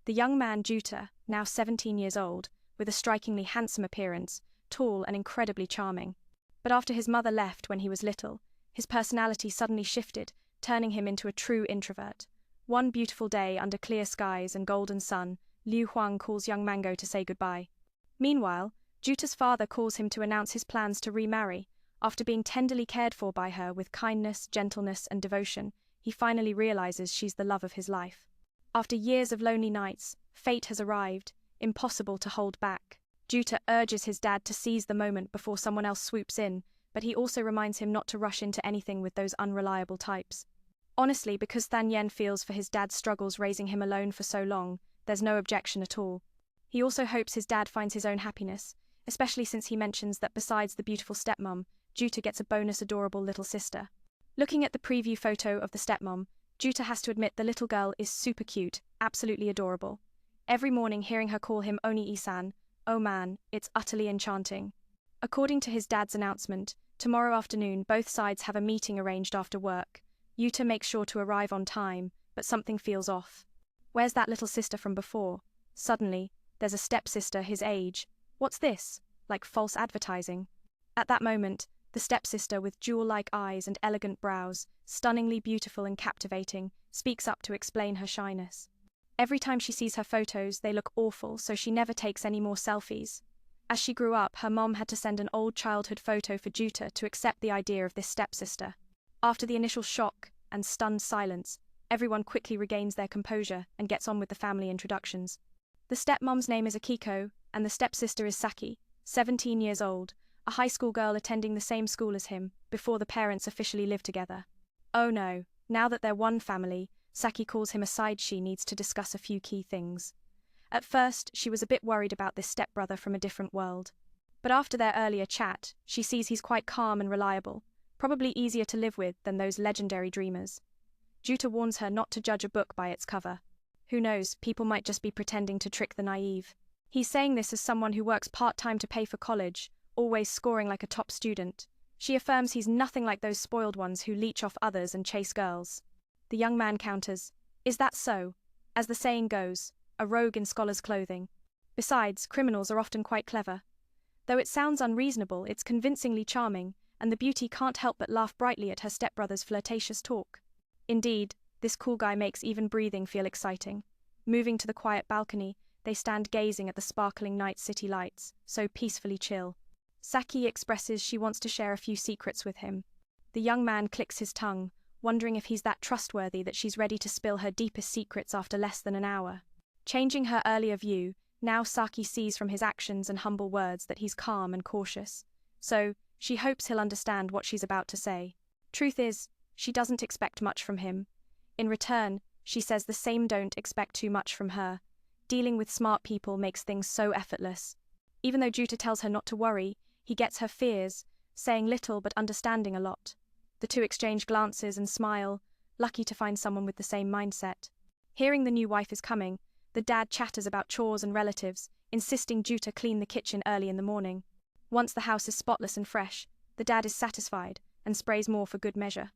The young man Juta, now 17 years old, with a strikingly handsome appearance, tall and incredibly charming. But after his mother left when he was little, his personality suddenly shifted, turning him into a true introvert. One beautiful day, under clear skies and golden sun, Liu Huang calls young Mango to say goodbye. Meanwhile, Juta's father calls him to announce his plans to remarry. After being tenderly cared for by her with kindness, gentleness, and devotion, he finally realizes she's the love of his life. After years of lonely nights, fate has arrived, impossible to hold back. Juta urges his dad to seize the moment before someone else swoops in, but he also reminds him not to rush into anything with those unreliable types. Honestly, because Than Yen feels for his dad's struggles raising him alone for so long, there's no objection at all. He also hopes his dad finds his own happiness, especially since he mentions that besides the beautiful stepmom, Juta gets a bonus adorable little sister. Looking at the preview photo of the stepmom, Juta has to admit the little girl is super cute, absolutely adorable. Every morning hearing her call him Oni-isan, oh man, it's utterly enchanting. According to his dad's announcement, tomorrow afternoon both sides have a meeting arranged after work. Yuta makes sure to arrive on time, but something feels off. Where's that little sister from before? Suddenly, there's a stepsister his age. What's this? Like false advertising. At that moment, the stepsister with jewel-like eyes and elegant brows, stunningly beautiful and captivating, speaks up to explain her shyness. Every time she sees her photos, they look awful, so she never takes any more selfies. As she grew up, her mom had to send an old childhood photo for Juta to accept the idea of this stepsister. After the initial shock and stunned silence, everyone quickly regains their composure and gets on with the family introductions. The stepmom's name is Akiko, and the stepsister is Saki, 17 years old, a high school girl attending the same school as him, before the parents officially live together. Oh no, now that they're one family, Saki calls him aside. She needs to discuss a few key things. At first, she was a bit worried about this stepbrother from a different world. But after their earlier chat, she sees he's quite calm and reliable, probably easier to live with than those legendary dreamers. Juta warns her not to judge a book by its cover. Who knows, people might just be pretending to trick the naive. He's saying this as someone who works part-time to pay for college, always scoring like a top student. She affirms he's nothing like those spoiled ones who leech off others and chase girls. The young man counters, "Is that so? As the saying goes, a rogue in scholar's clothing. Besides, criminals are often quite clever. Though it sounds unreasonable, it's convincingly charming, and the beauty can't help but laugh brightly at her stepbrother's flirtatious talk. Indeed, this cool guy makes even breathing feel exciting." Moving to the quiet balcony, they stand gazing at the sparkling night city lights, so peacefully chill. Saki expresses she wants to share a few secrets with him. The young man clicks his tongue, wondering if he's that trustworthy that she's ready to spill her deepest secrets after less than an hour. Changing her earlier view, now Saki sees from his actions and humble words that he's calm and cautious. So, she hopes he'll understand what she's about to say. Truth is, she doesn't expect much from him. In return, she says the same don't expect too much from her. Dealing with smart people makes things so effortless. Even though Juta tells her not to worry, he gets her fears, saying little but understanding a lot. The two exchange glances and smile, lucky to find someone with the same mindset. Hearing the new wife is coming, the dad chatters about chores and relatives, insisting Juta clean the kitchen early in the morning. Once the house is spotless and fresh, the dad is satisfied and sprays more for good measure.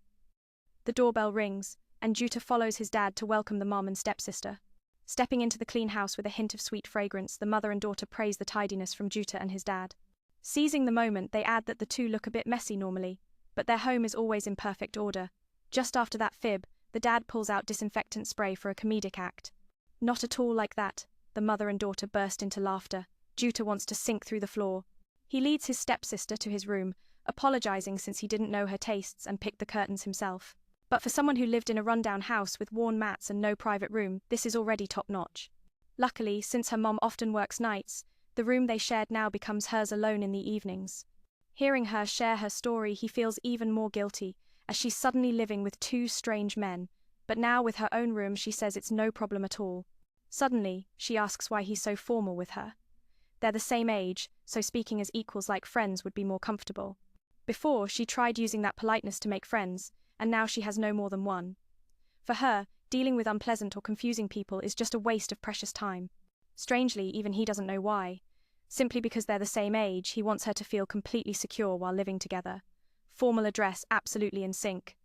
The doorbell rings, and Juta follows his dad to welcome the mom and stepsister. Stepping into the clean house with a hint of sweet fragrance, the mother and daughter praise the tidiness from Juta and his dad. Seizing the moment, they add that the two look a bit messy normally, but their home is always in perfect order. Just after that fib, the dad pulls out disinfectant spray for a comedic act. Not at all like that, the mother and daughter burst into laughter. Juta wants to sink through the floor. He leads his stepsister to his room, apologizing since he didn't know her tastes and picked the curtains himself. But for someone who lived in a rundown house with worn mats and no private room, this is already top-notch. Luckily, since her mom often works nights, the room they shared now becomes hers alone in the evenings. Hearing her share her story, he feels even more guilty, as she's suddenly living with two strange men, but now with her own room she says it's no problem at all. Suddenly, she asks why he's so formal with her. They're the same age, so speaking as equals like friends would be more comfortable. Before, she tried using that politeness to make friends, and now she has no more than one. For her, dealing with unpleasant or confusing people is just a waste of precious time. Strangely, even he doesn't know why. Simply because they're the same age, he wants her to feel completely secure while living together. Formal address absolutely in sync.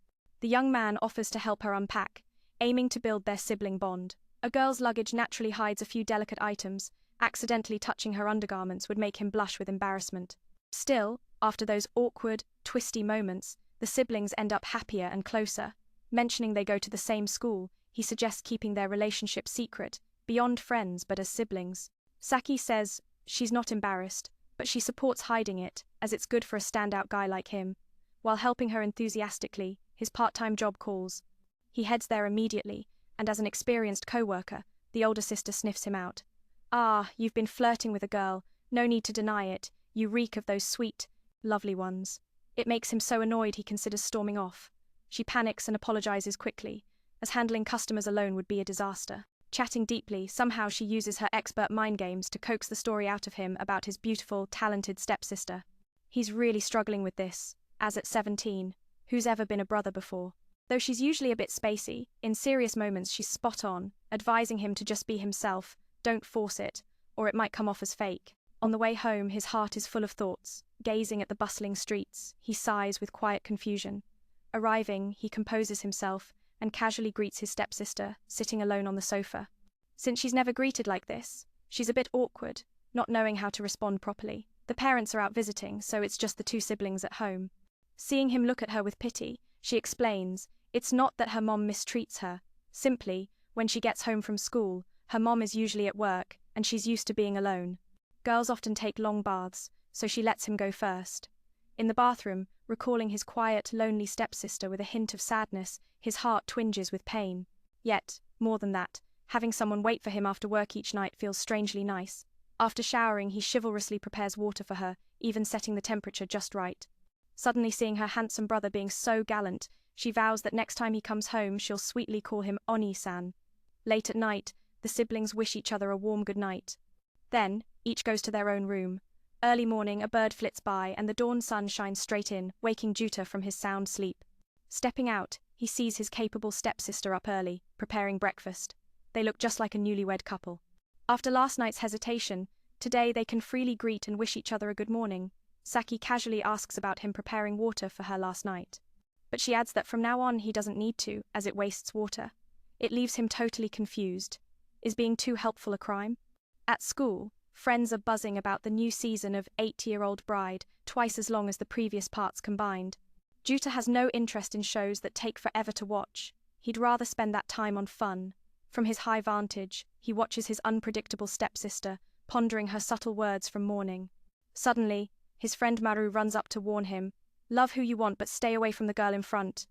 The young man offers to help her unpack, aiming to build their sibling bond. A girl's luggage naturally hides a few delicate items. Accidentally touching her undergarments would make him blush with embarrassment. Still, after those awkward, twisty moments, the siblings end up happier and closer. Mentioning they go to the same school, he suggests keeping their relationship secret, beyond friends but as siblings. Saki says she's not embarrassed, but she supports hiding it, as it's good for a standout guy like him. While helping her enthusiastically, his part-time job calls. He heads there immediately, and as an experienced co-worker, the older sister sniffs him out. "Ah, you've been flirting with a girl. No need to deny it. You reek of those sweet, lovely ones." It makes him so annoyed he considers storming off. She panics and apologizes quickly, as handling customers alone would be a disaster. Chatting deeply, somehow she uses her expert mind games to coax the story out of him about his beautiful, talented stepsister. He's really struggling with this, as at 17, who's ever been a brother before? Though she's usually a bit spacey, in serious moments she's spot on, advising him to just be himself, don't force it, or it might come off as fake. On the way home, his heart is full of thoughts. Gazing at the bustling streets, he sighs with quiet confusion. Arriving, he composes himself and casually greets his stepsister, sitting alone on the sofa. Since she's never greeted like this, she's a bit awkward, not knowing how to respond properly. The parents are out visiting, so it's just the two siblings at home. Seeing him look at her with pity, she explains, it's not that her mom mistreats her. Simply, when she gets home from school, her mom is usually at work, and she's used to being alone. Girls often take long baths, so she lets him go first. In the bathroom, recalling his quiet, lonely stepsister with a hint of sadness, his heart twinges with pain. Yet, more than that, having someone wait for him after work each night feels strangely nice. After showering, he chivalrously prepares water for her, even setting the temperature just right. Suddenly seeing her handsome brother being so gallant, she vows that next time he comes home she'll sweetly call him Oni-san. Late at night, the siblings wish each other a warm good night. Then, each goes to their own room. Early morning, a bird flits by and the dawn sun shines straight in, waking Juta from his sound sleep. Stepping out, he sees his capable stepsister up early, preparing breakfast. They look just like a newlywed couple. After last night's hesitation, today they can freely greet and wish each other a good morning. Saki casually asks about him preparing water for her last night. But she adds that from now on he doesn't need to, as it wastes water. It leaves him totally confused. Is being too helpful a crime? At school, friends are buzzing about the new season of 8-Year-Old Bride, twice as long as the previous parts combined. Juta has no interest in shows that take forever to watch. He'd rather spend that time on fun. From his high vantage, he watches his unpredictable stepsister, pondering her subtle words from morning. Suddenly, his friend Maru runs up to warn him, "Love who you want, but stay away from the girl in front."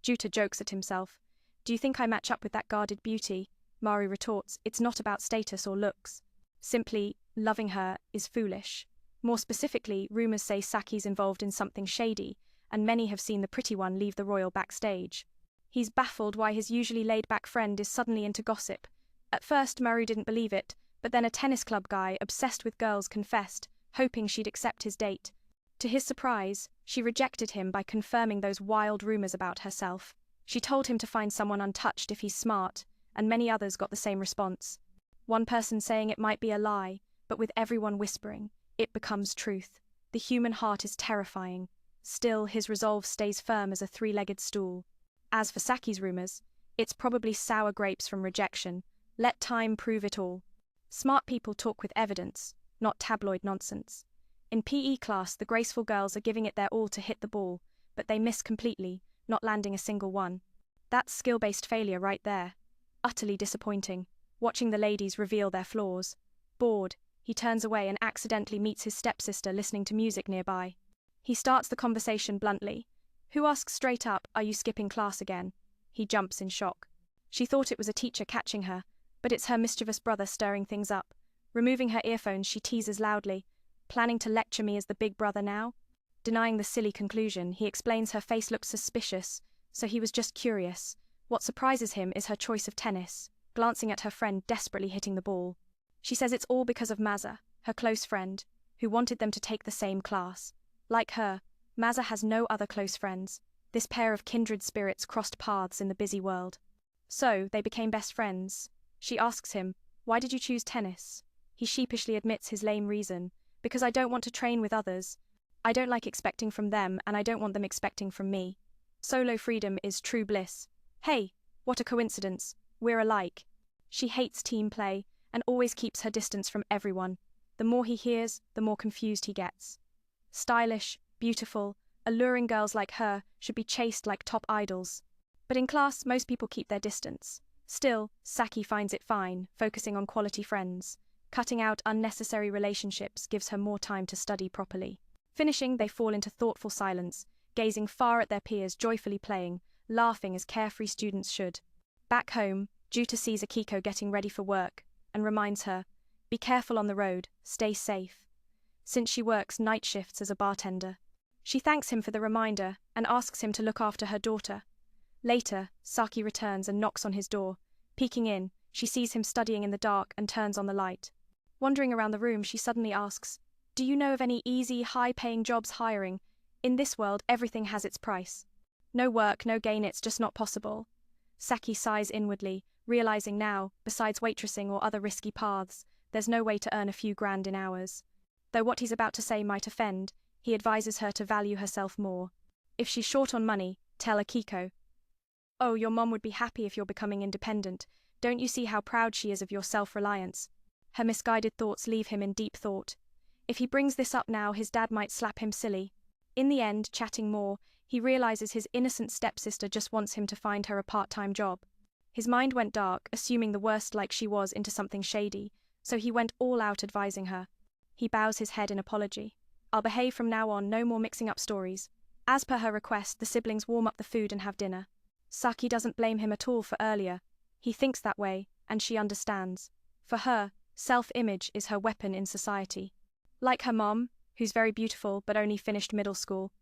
Juta jokes at himself. "Do you think I match up with that guarded beauty?" Maru retorts, "It's not about status or looks. Simply, loving her is foolish." More specifically, rumors say Saki's involved in something shady, and many have seen the pretty one leave the royal backstage. He's baffled why his usually laid-back friend is suddenly into gossip. At first, Maru didn't believe it, but then a tennis club guy obsessed with girls confessed, hoping she'd accept his date. To his surprise, she rejected him by confirming those wild rumors about herself. She told him to find someone untouched if he's smart, and many others got the same response. One person saying it might be a lie, but with everyone whispering, it becomes truth. The human heart is terrifying. Still, his resolve stays firm as a three-legged stool. As for Saki's rumors, it's probably sour grapes from rejection. Let time prove it all. Smart people talk with evidence, not tabloid nonsense. In PE class, the graceful girls are giving it their all to hit the ball, but they miss completely, not landing a single one. That's skill-based failure right there. Utterly disappointing, watching the ladies reveal their flaws. Bored, he turns away and accidentally meets his stepsister listening to music nearby. He starts the conversation bluntly. Who asks straight up, "Are you skipping class again?" He jumps in shock. She thought it was a teacher catching her, but it's her mischievous brother stirring things up. Removing her earphones, she teases loudly, "Planning to lecture me as the big brother now?" Denying the silly conclusion, he explains her face looked suspicious, so he was just curious. What surprises him is her choice of tennis, glancing at her friend desperately hitting the ball. She says it's all because of Maza, her close friend, who wanted them to take the same class. Like her, Maza has no other close friends. This pair of kindred spirits crossed paths in the busy world. So, they became best friends. She asks him, "Why did you choose tennis?" He sheepishly admits his lame reason, "Because I don't want to train with others. I don't like expecting from them, and I don't want them expecting from me. Solo freedom is true bliss." Hey, what a coincidence. We're alike. She hates team play and always keeps her distance from everyone. The more he hears, the more confused he gets. Stylish, beautiful, alluring girls like her should be chased like top idols. But in class, most people keep their distance. Still, Saki finds it fine, focusing on quality friends. Cutting out unnecessary relationships gives her more time to study properly. Finishing, they fall into thoughtful silence, gazing far at their peers joyfully playing, laughing as carefree students should. Back home, Juta sees Akiko getting ready for work and reminds her, "Be careful on the road, stay safe," since she works night shifts as a bartender. She thanks him for the reminder and asks him to look after her daughter. Later, Saki returns and knocks on his door. Peeking in, she sees him studying in the dark and turns on the light. Wandering around the room, she suddenly asks, "Do you know of any easy, high-paying jobs hiring? In this world, everything has its price. No work, no gain, it's just not possible." Saki sighs inwardly, realizing now, besides waitressing or other risky paths, there's no way to earn a few grand in hours. Though what he's about to say might offend, he advises her to value herself more. If she's short on money, tell Akiko. "Oh, your mom would be happy if you're becoming independent. Don't you see how proud she is of your self-reliance?" Her misguided thoughts leave him in deep thought. If he brings this up now, his dad might slap him silly. In the end, chatting more, he realizes his innocent stepsister just wants him to find her a part-time job. His mind went dark, assuming the worst like she was into something shady, so he went all out advising her. He bows his head in apology. "I'll behave from now on, no more mixing up stories." As per her request, the siblings warm up the food and have dinner. Saki doesn't blame him at all for earlier. He thinks that way, and she understands. For her, self-image is her weapon in society. Like her mom, who's very beautiful but only finished middle school.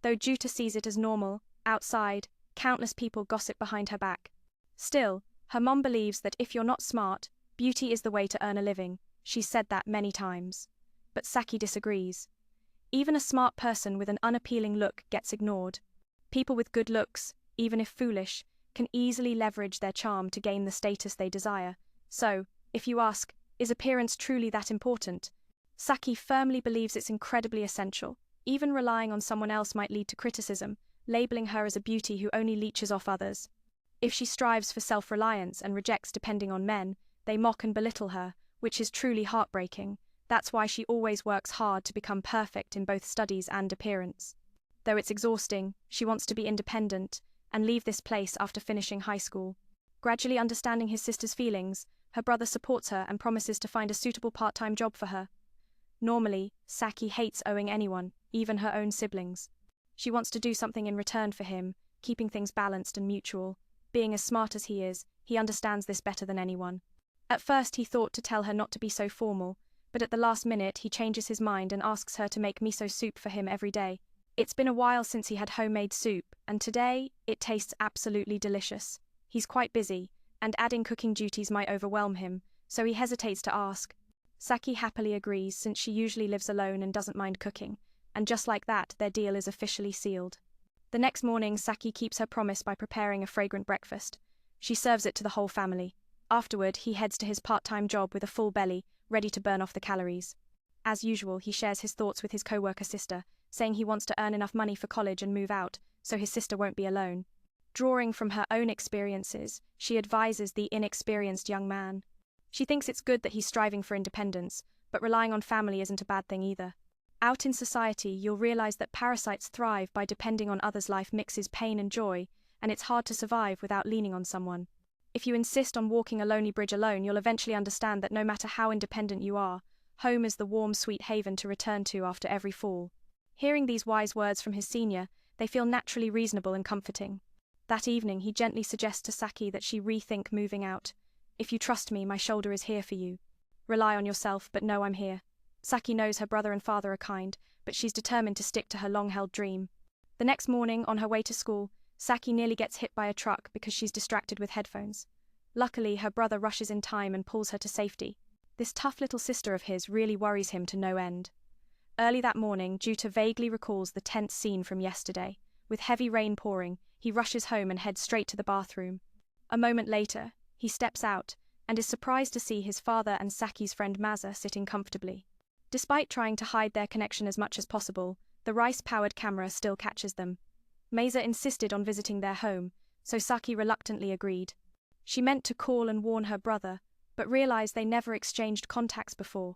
Though Juta sees it as normal, outside, countless people gossip behind her back. Still, her mom believes that if you're not smart, beauty is the way to earn a living. She's said that many times. But Saki disagrees. Even a smart person with an unappealing look gets ignored. People with good looks, even if foolish, can easily leverage their charm to gain the status they desire. So, if you ask, is appearance truly that important? Saki firmly believes it's incredibly essential. Even relying on someone else might lead to criticism, labeling her as a beauty who only leeches off others. If she strives for self-reliance and rejects depending on men, they mock and belittle her, which is truly heartbreaking. That's why she always works hard to become perfect in both studies and appearance. Though it's exhausting, she wants to be independent and leave this place after finishing high school. Gradually understanding his sister's feelings, her brother supports her and promises to find a suitable part-time job for her. Normally, Saki hates owing anyone, even her own siblings. She wants to do something in return for him, keeping things balanced and mutual. Being as smart as he is, he understands this better than anyone. At first he thought to tell her not to be so formal, but at the last minute he changes his mind and asks her to make miso soup for him every day. It's been a while since he had homemade soup, and today, it tastes absolutely delicious. He's quite busy, and adding cooking duties might overwhelm him, so he hesitates to ask. Saki happily agrees since she usually lives alone and doesn't mind cooking, and just like that, their deal is officially sealed. The next morning, Saki keeps her promise by preparing a fragrant breakfast. She serves it to the whole family. Afterward, he heads to his part-time job with a full belly, ready to burn off the calories. As usual, he shares his thoughts with his co-worker sister, saying he wants to earn enough money for college and move out, so his sister won't be alone. Drawing from her own experiences, she advises the inexperienced young man. She thinks it's good that he's striving for independence, but relying on family isn't a bad thing either. Out in society, you'll realize that parasites thrive by depending on others' life mixes pain and joy, and it's hard to survive without leaning on someone. If you insist on walking a lonely bridge alone, you'll eventually understand that no matter how independent you are, home is the warm, sweet haven to return to after every fall. Hearing these wise words from his senior, they feel naturally reasonable and comforting. That evening, he gently suggests to Saki that she rethink moving out. "If you trust me, my shoulder is here for you. Rely on yourself, but know I'm here." Saki knows her brother and father are kind, but she's determined to stick to her long-held dream. The next morning, on her way to school, Saki nearly gets hit by a truck because she's distracted with headphones. Luckily, her brother rushes in time and pulls her to safety. This tough little sister of his really worries him to no end. Early that morning, Juta vaguely recalls the tense scene from yesterday. With heavy rain pouring, he rushes home and heads straight to the bathroom. A moment later, he steps out and is surprised to see his father and Saki's friend Maza sitting comfortably. Despite trying to hide their connection as much as possible, the rice-powered camera still catches them. Maza insisted on visiting their home, so Saki reluctantly agreed. She meant to call and warn her brother, but realized they never exchanged contacts before.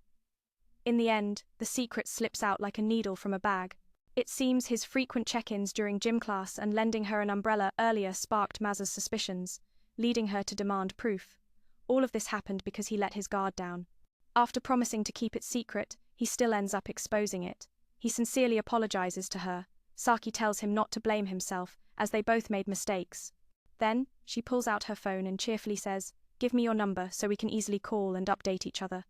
In the end, the secret slips out like a needle from a bag. It seems his frequent check-ins during gym class and lending her an umbrella earlier sparked Maz's suspicions, leading her to demand proof. All of this happened because he let his guard down. After promising to keep it secret, he still ends up exposing it. He sincerely apologizes to her. Saki tells him not to blame himself, as they both made mistakes. Then, she pulls out her phone and cheerfully says, "Give me your number so we can easily call and update each other."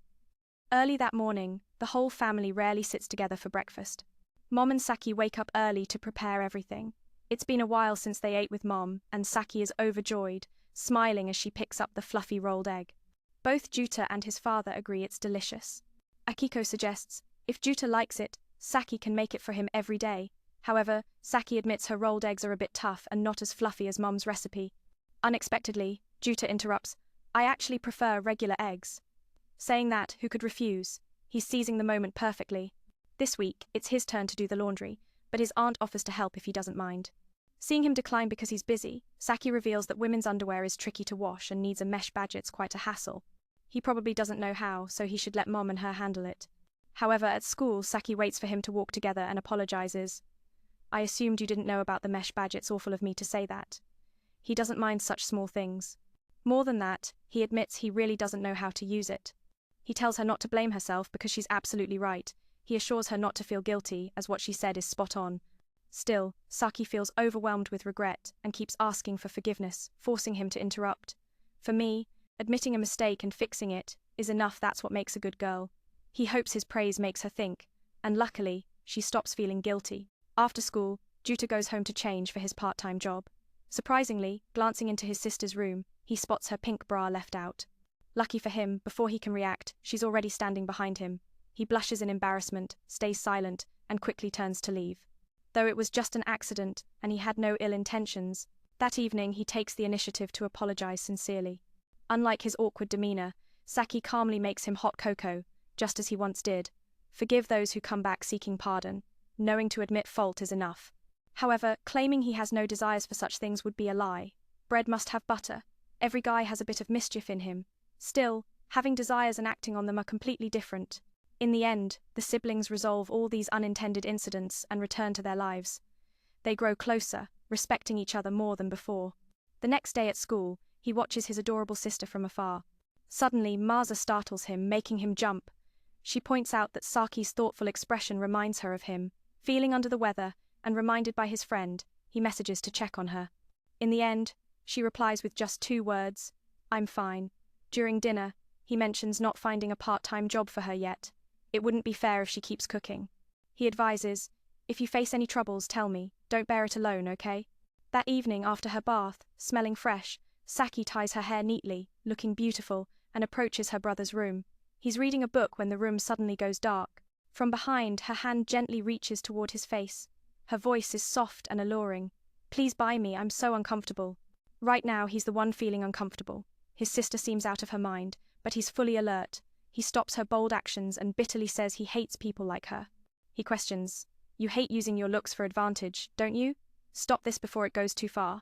Early that morning, the whole family rarely sits together for breakfast. Mom and Saki wake up early to prepare everything. It's been a while since they ate with Mom, and Saki is overjoyed, smiling as she picks up the fluffy rolled egg. Both Juta and his father agree it's delicious. Akiko suggests, if Juta likes it, Saki can make it for him every day. However, Saki admits her rolled eggs are a bit tough and not as fluffy as Mom's recipe. Unexpectedly, Juta interrupts, "I actually prefer regular eggs." Saying that, who could refuse? He's seizing the moment perfectly. This week, it's his turn to do the laundry, but his aunt offers to help if he doesn't mind. Seeing him decline because he's busy, Saki reveals that women's underwear is tricky to wash and needs a mesh badget's quite a hassle. He probably doesn't know how, so he should let Mom and her handle it. However, at school, Saki waits for him to walk together and apologizes. "I assumed you didn't know about the mesh badge, it's awful of me to say that." He doesn't mind such small things. More than that, he admits he really doesn't know how to use it. He tells her not to blame herself because she's absolutely right. He assures her not to feel guilty, as what she said is spot on. Still, Saki feels overwhelmed with regret and keeps asking for forgiveness, forcing him to interrupt. "For me, admitting a mistake and fixing it is enough. That's what makes a good girl." He hopes his praise makes her think, and luckily, she stops feeling guilty. After school, Juta goes home to change for his part-time job. Surprisingly, glancing into his sister's room, he spots her pink bra left out. Lucky for him, before he can react, she's already standing behind him. He blushes in embarrassment, stays silent, and quickly turns to leave. Though it was just an accident, and he had no ill intentions, that evening he takes the initiative to apologize sincerely. Unlike his awkward demeanor, Saki calmly makes him hot cocoa, just as he once did. Forgive those who come back seeking pardon. Knowing to admit fault is enough. However, claiming he has no desires for such things would be a lie. Bread must have butter. Every guy has a bit of mischief in him. Still, having desires and acting on them are completely different. In the end, the siblings resolve all these unintended incidents and return to their lives. They grow closer, respecting each other more than before. The next day at school, he watches his adorable sister from afar. Suddenly, Maza startles him, making him jump. She points out that Saki's thoughtful expression reminds her of him. Feeling under the weather, and reminded by his friend, he messages to check on her. In the end, she replies with just 2 words, "I'm fine." During dinner, he mentions not finding a part-time job for her yet. It wouldn't be fair if she keeps cooking. He advises, "If you face any troubles, tell me. Don't bear it alone, okay?" That evening, after her bath, smelling fresh, Saki ties her hair neatly, looking beautiful, and approaches her brother's room. He's reading a book when the room suddenly goes dark. From behind, her hand gently reaches toward his face. Her voice is soft and alluring. "Please buy me, I'm so uncomfortable." Right now, he's the one feeling uncomfortable. His sister seems out of her mind, but he's fully alert. He stops her bold actions and bitterly says he hates people like her. He questions, "You hate using your looks for advantage, don't you? Stop this before it goes too far."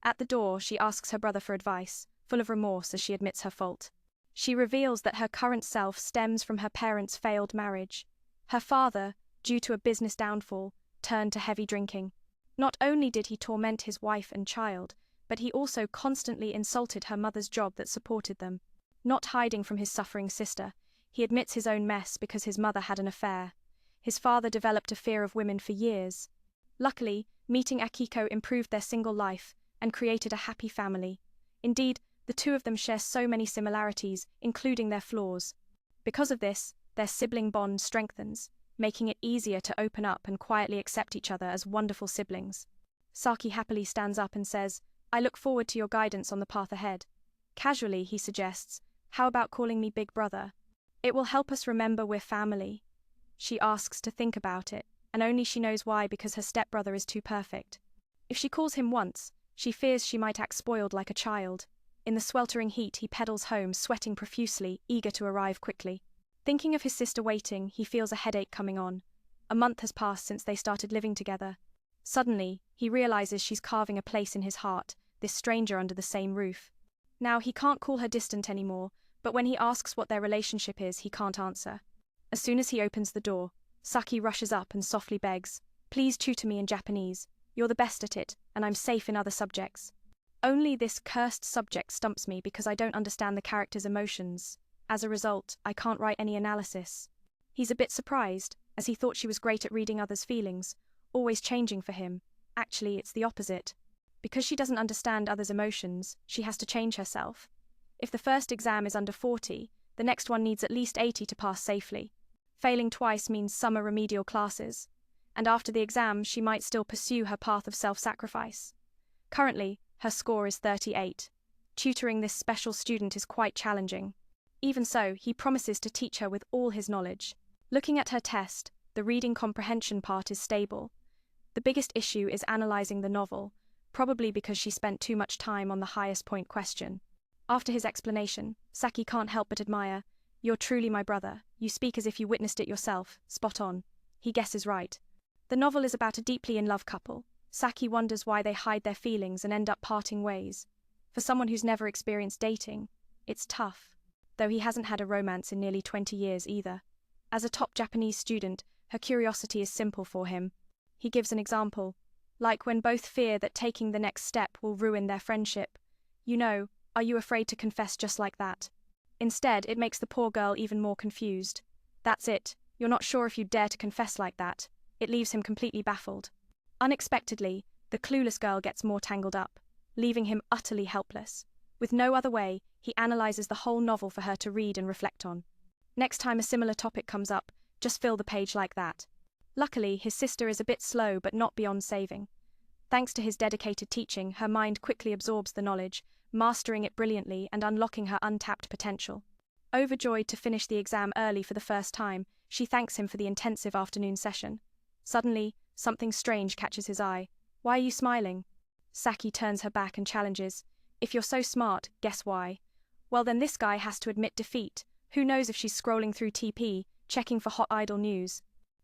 At the door, she asks her brother for advice, full of remorse as she admits her fault. She reveals that her current self stems from her parents' failed marriage. Her father, due to a business downfall, turned to heavy drinking. Not only did he torment his wife and child, but he also constantly insulted her mother's job that supported them. Not hiding from his suffering sister, he admits his own mess because his mother had an affair. His father developed a fear of women for years. Luckily, meeting Akiko improved their single life and created a happy family. Indeed, the two of them share so many similarities, including their flaws. Because of this, their sibling bond strengthens, making it easier to open up and quietly accept each other as wonderful siblings. Saki happily stands up and says, "I look forward to your guidance on the path ahead." Casually, he suggests, "How about calling me Big Brother? It will help us remember we're family." She asks to think about it, and only she knows why, because her stepbrother is too perfect. If she calls him once, she fears she might act spoiled like a child. In the sweltering heat, he pedals home, sweating profusely, eager to arrive quickly. Thinking of his sister waiting, he feels a headache coming on. A month has passed since they started living together. Suddenly, he realizes she's carving a place in his heart, this stranger under the same roof. Now, he can't call her distant anymore, but when he asks what their relationship is, he can't answer. As soon as he opens the door, Saki rushes up and softly begs, "Please tutor me in Japanese. You're the best at it, and I'm safe in other subjects. Only this cursed subject stumps me because I don't understand the character's emotions. As a result, I can't write any analysis." He's a bit surprised, as he thought she was great at reading others' feelings, always changing for him. Actually, it's the opposite. Because she doesn't understand others' emotions, she has to change herself. If the first exam is under 40, the next one needs at least 80 to pass safely. Failing twice means summer remedial classes, and after the exam she might still pursue her path of self-sacrifice. Currently, her score is 38. Tutoring this special student is quite challenging. Even so, he promises to teach her with all his knowledge. Looking at her test, the reading comprehension part is stable. The biggest issue is analyzing the novel, probably because she spent too much time on the highest point question. After his explanation, Saki can't help but admire, "You're truly my brother. You speak as if you witnessed it yourself. Spot on." He guesses right. The novel is about a deeply in love couple. Saki wonders why they hide their feelings and end up parting ways. For someone who's never experienced dating, it's tough. Though he hasn't had a romance in nearly 20 years either. As a top Japanese student, her curiosity is simple for him. He gives an example. Like when both fear that taking the next step will ruin their friendship. "You know, are you afraid to confess just like that?" Instead, it makes the poor girl even more confused. That's it, you're not sure if you dare to confess like that. It leaves him completely baffled. Unexpectedly, the clueless girl gets more tangled up, leaving him utterly helpless. With no other way, he analyzes the whole novel for her to read and reflect on. Next time a similar topic comes up, just fill the page like that. Luckily, his sister is a bit slow but not beyond saving. Thanks to his dedicated teaching, her mind quickly absorbs the knowledge, mastering it brilliantly and unlocking her untapped potential. Overjoyed to finish the exam early for the first time, she thanks him for the intensive afternoon session. Suddenly, something strange catches his eye. "Why are you smiling?" Saki turns her back and challenges, "If you're so smart, guess why?" Well, then this guy has to admit defeat. Who knows if she's scrolling through TP, checking for hot idol news.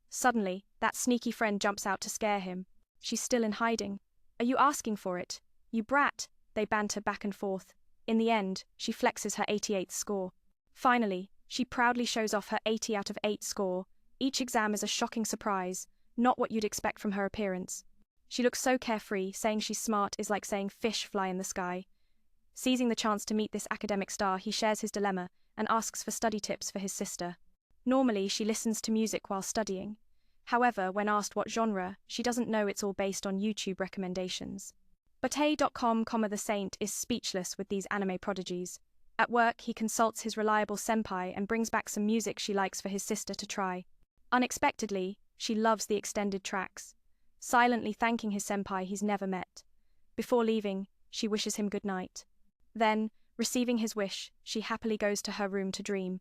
Suddenly, that sneaky friend jumps out to scare him. She's still in hiding. "Are you asking for it? You brat!" They banter back and forth. In the end, she flexes her 88th score. Finally, she proudly shows off her 80 out of 8 score. Each exam is a shocking surprise, not what you'd expect from her appearance. She looks so carefree, saying she's smart is like saying fish fly in the sky. Seizing the chance to meet this academic star, he shares his dilemma and asks for study tips for his sister. Normally, she listens to music while studying. However, when asked what genre, she doesn't know it's all based on YouTube recommendations. But A.com, the Saint is speechless with these anime prodigies. At work, he consults his reliable senpai and brings back some music she likes for his sister to try. Unexpectedly, she loves the extended tracks, silently thanking his senpai he's never met. Before leaving, she wishes him good night. Then, receiving his wish, she happily goes to her room to dream.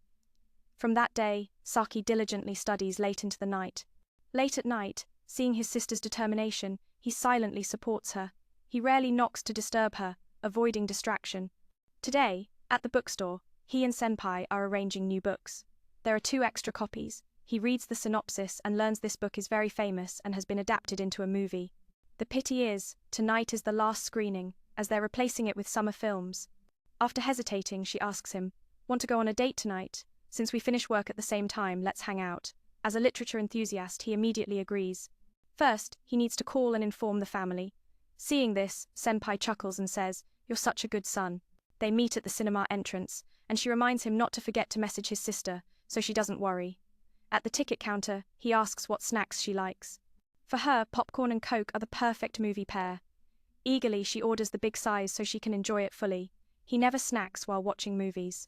From that day, Saki diligently studies late into the night. Late at night, seeing his sister's determination, he silently supports her. He rarely knocks to disturb her, avoiding distraction. Today, at the bookstore, he and senpai are arranging new books. There are 2 extra copies. He reads the synopsis and learns this book is very famous and has been adapted into a movie. The pity is, tonight is the last screening, as they're replacing it with summer films. After hesitating, she asks him, "Want to go on a date tonight? Since we finish work at the same time, let's hang out." As a literature enthusiast, he immediately agrees. First, he needs to call and inform the family. Seeing this, senpai chuckles and says, "You're such a good son." They meet at the cinema entrance, and she reminds him not to forget to message his sister, so she doesn't worry. At the ticket counter, he asks what snacks she likes. For her, popcorn and Coke are the perfect movie pair. Eagerly, she orders the big size so she can enjoy it fully. He never snacks while watching movies.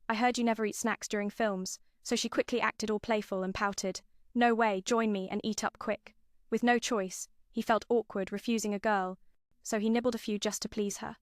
"I heard you never eat snacks during films," so she quickly acted all playful and pouted. "No way, join me and eat up quick." With no choice, he felt awkward refusing a girl, so he nibbled a few just to please her.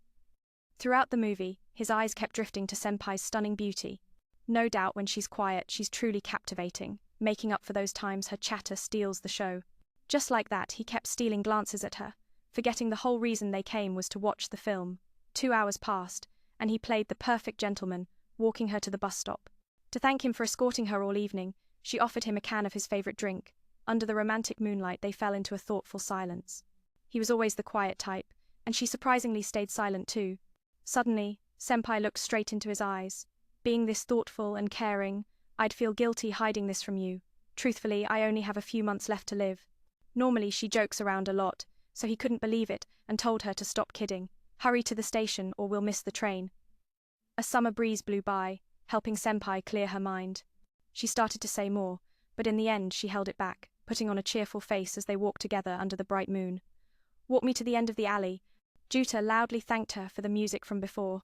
Throughout the movie, his eyes kept drifting to senpai's stunning beauty. No doubt when she's quiet, she's truly captivating, making up for those times her chatter steals the show. Just like that, he kept stealing glances at her, forgetting the whole reason they came was to watch the film. 2 hours passed, and he played the perfect gentleman, walking her to the bus stop. To thank him for escorting her all evening, she offered him a can of his favorite drink. Under the romantic moonlight, they fell into a thoughtful silence. He was always the quiet type, and she surprisingly stayed silent too. Suddenly, Senpai looked straight into his eyes. Being this thoughtful and caring, I'd feel guilty hiding this from you. Truthfully, I only have a few months left to live. Normally, she jokes around a lot, so he couldn't believe it and told her to stop kidding. Hurry to the station or we'll miss the train. A summer breeze blew by, helping Senpai clear her mind. She started to say more, but in the end she held it back, putting on a cheerful face as they walked together under the bright moon. Walk me to the end of the alley. Juta loudly thanked her for the music from before.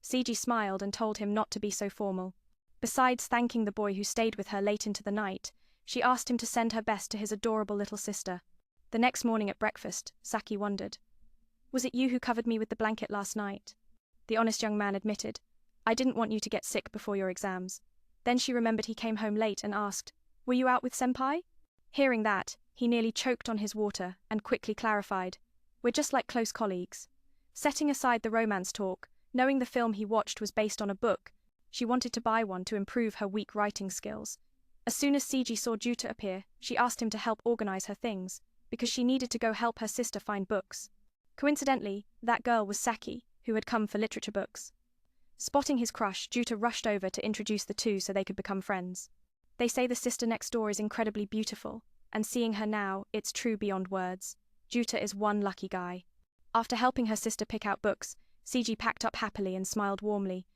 Seiji smiled and told him not to be so formal. Besides thanking the boy who stayed with her late into the night, she asked him to send her best to his adorable little sister. The next morning at breakfast, Saki wondered, "Was it you who covered me with the blanket last night?" The honest young man admitted, "I didn't want you to get sick before your exams." Then she remembered he came home late and asked, "Were you out with Senpai?" Hearing that, he nearly choked on his water and quickly clarified, "We're just like close colleagues." Setting aside the romance talk, knowing the film he watched was based on a book, she wanted to buy one to improve her weak writing skills. As soon as Seiji saw Juta appear, she asked him to help organize her things, because she needed to go help her sister find books. Coincidentally, that girl was Saki, who had come for literature books. Spotting his crush, Juta rushed over to introduce the two so they could become friends. They say the sister next door is incredibly beautiful, and seeing her now, it's true beyond words. Juta is one lucky guy. After helping her sister pick out books, Seiji packed up happily and smiled warmly.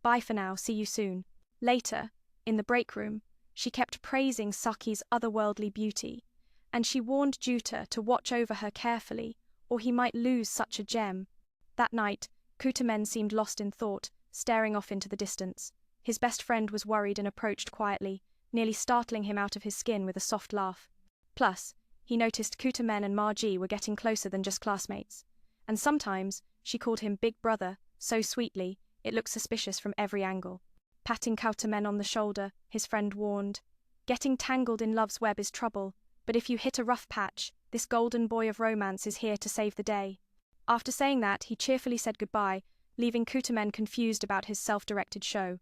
"Bye for now, see you soon." Later, in the break room, she kept praising Saki's otherworldly beauty, and she warned Juta to watch over her carefully, or he might lose such a gem. That night, Kutamen seemed lost in thought, staring off into the distance. His best friend was worried and approached quietly, nearly startling him out of his skin with a soft laugh. Plus, he noticed Kutamen and Marji were getting closer than just classmates. And sometimes, she called him Big Brother, so sweetly, it looked suspicious from every angle. Patting Kutamen on the shoulder, his friend warned, "Getting tangled in love's web is trouble, but if you hit a rough patch, this golden boy of romance is here to save the day." After saying that, he cheerfully said goodbye, leaving Kutamen confused about his self-directed show.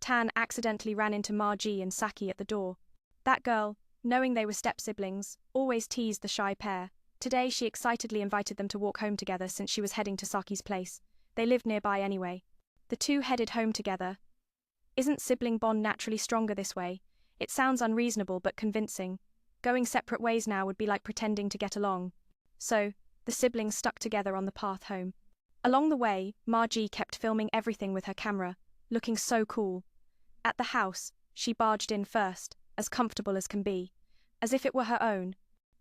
Tan accidentally ran into Marji and Saki at the door. That girl, knowing they were step-siblings, always teased the shy pair. Today she excitedly invited them to walk home together since she was heading to Saki's place. They lived nearby anyway. The two headed home together. Isn't sibling bond naturally stronger this way? It sounds unreasonable but convincing. Going separate ways now would be like pretending to get along. So, the siblings stuck together on the path home. Along the way, Marji kept filming everything with her camera, looking so cool. At the house, she barged in first, as comfortable as can be, as if it were her own,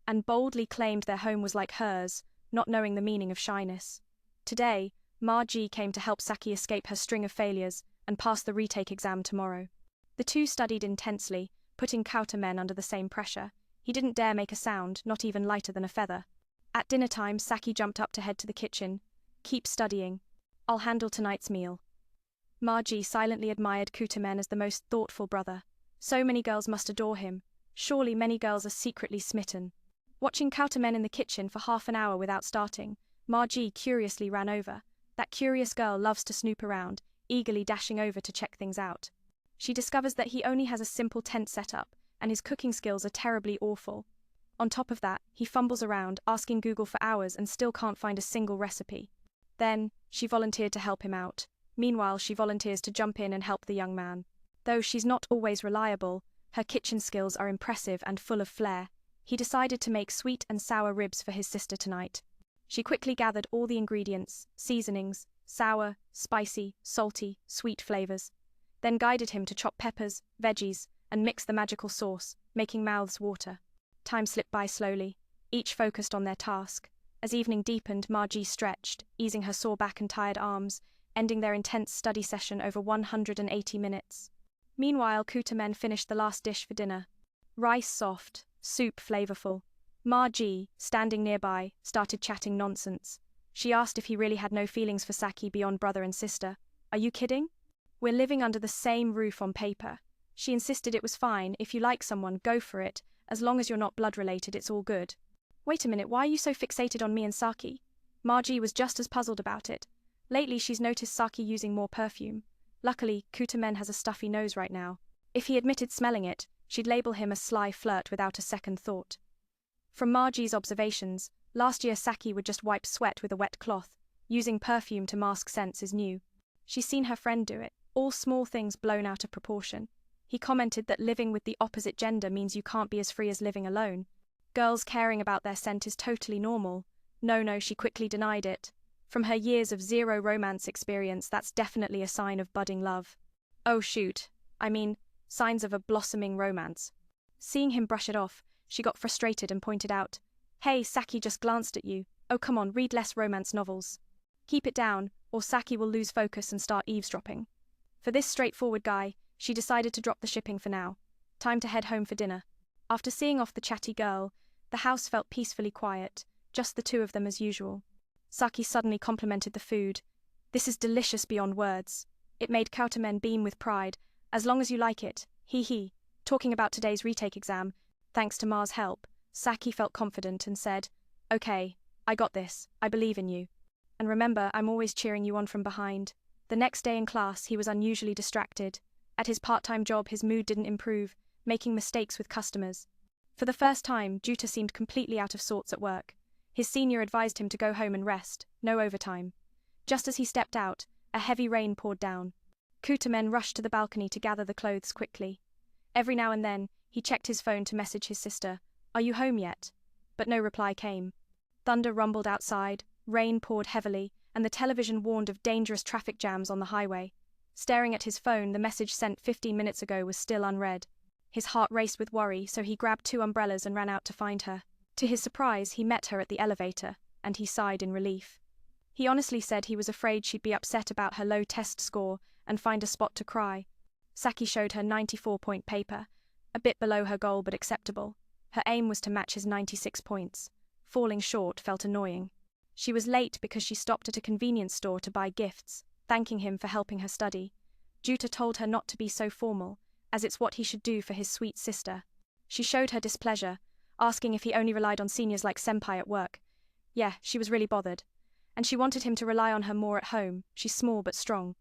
and boldly claimed their home was like hers, not knowing the meaning of shyness. Today, Marji came to help Saki escape her string of failures and pass the retake exam tomorrow. The two studied intensely, putting Kutamen under the same pressure. He didn't dare make a sound, not even lighter than a feather. At dinner time, Saki jumped up to head to the kitchen. "Keep studying. I'll handle tonight's meal." Marji silently admired Kutamen as the most thoughtful brother. So many girls must adore him. Surely many girls are secretly smitten. Watching Kutamen in the kitchen for half an hour without starting, Marji curiously ran over. That curious girl loves to snoop around, eagerly dashing over to check things out. She discovers that he only has a simple tent set up, and his cooking skills are terribly awful. On top of that, he fumbles around, asking Google for hours and still can't find a single recipe. Then, she volunteered to help him out. Meanwhile, she volunteers to jump in and help the young man. Though she's not always reliable, her kitchen skills are impressive and full of flair. He decided to make sweet and sour ribs for his sister tonight. She quickly gathered all the ingredients, seasonings, sour, spicy, salty, sweet flavors, then guided him to chop peppers, veggies, and mix the magical sauce, making mouths water. Time slipped by slowly, each focused on their task. As evening deepened, Marji stretched, easing her sore back and tired arms, ending their intense study session over 180 minutes. Meanwhile, Kutamen finished the last dish for dinner. Rice soft, soup flavorful. Marji, standing nearby, started chatting nonsense. She asked if he really had no feelings for Saki beyond brother and sister. "Are you kidding? We're living under the same roof on paper." She insisted it was fine, if you like someone, go for it, as long as you're not blood-related, it's all good. "Wait a minute, why are you so fixated on me and Saki?" Marji was just as puzzled about it. Lately she's noticed Saki using more perfume. Luckily, Kutamen has a stuffy nose right now. If he admitted smelling it, she'd label him a sly flirt without a second thought. From Marji's observations, last year Saki would just wipe sweat with a wet cloth. Using perfume to mask scents is new. She's seen her friend do it, all small things blown out of proportion. He commented that living with the opposite gender means you can't be as free as living alone. Girls caring about their scent is totally normal. No, she quickly denied it. From her years of zero romance experience, that's definitely a sign of budding love. Oh shoot, signs of a blossoming romance. Seeing him brush it off, she got frustrated and pointed out, "Hey, Saki just glanced at you. Oh come on, read less romance novels. Keep it down, or Saki will lose focus and start eavesdropping." For this straightforward guy, she decided to drop the shipping for now. Time to head home for dinner. After seeing off the chatty girl, the house felt peacefully quiet, just the two of them as usual. Saki suddenly complimented the food. "This is delicious beyond words." It made Kautamen beam with pride. "As long as you like it, he. Talking about today's retake exam, thanks to Ma's help, Saki felt confident and said, "Okay, I got this, I believe in you. And remember, I'm always cheering you on from behind." The next day in class, he was unusually distracted. At his part-time job, his mood didn't improve, making mistakes with customers. For the first time, Juta seemed completely out of sorts at work. His senior advised him to go home and rest, no overtime. Just as he stepped out, a heavy rain poured down. Kautamen rushed to the balcony to gather the clothes quickly. Every now and then, he checked his phone to message his sister, "Are you home yet?" But no reply came. Thunder rumbled outside, rain poured heavily, and the television warned of dangerous traffic jams on the highway. Staring at his phone, the message sent 15 minutes ago was still unread. His heart raced with worry, so he grabbed 2 umbrellas and ran out to find her. To his surprise, he met her at the elevator, and he sighed in relief. He honestly said he was afraid she'd be upset about her low test score and find a spot to cry. Saki showed her 94-point paper, a bit below her goal but acceptable. Her aim was to match his 96 points. Falling short felt annoying. She was late because she stopped at a convenience store to buy gifts, thanking him for helping her study. Juta told her not to be so formal, as it's what he should do for his sweet sister. She showed her displeasure, asking if he only relied on seniors like senpai at work. Yeah, she was really bothered. And she wanted him to rely on her more at home. She's small but strong.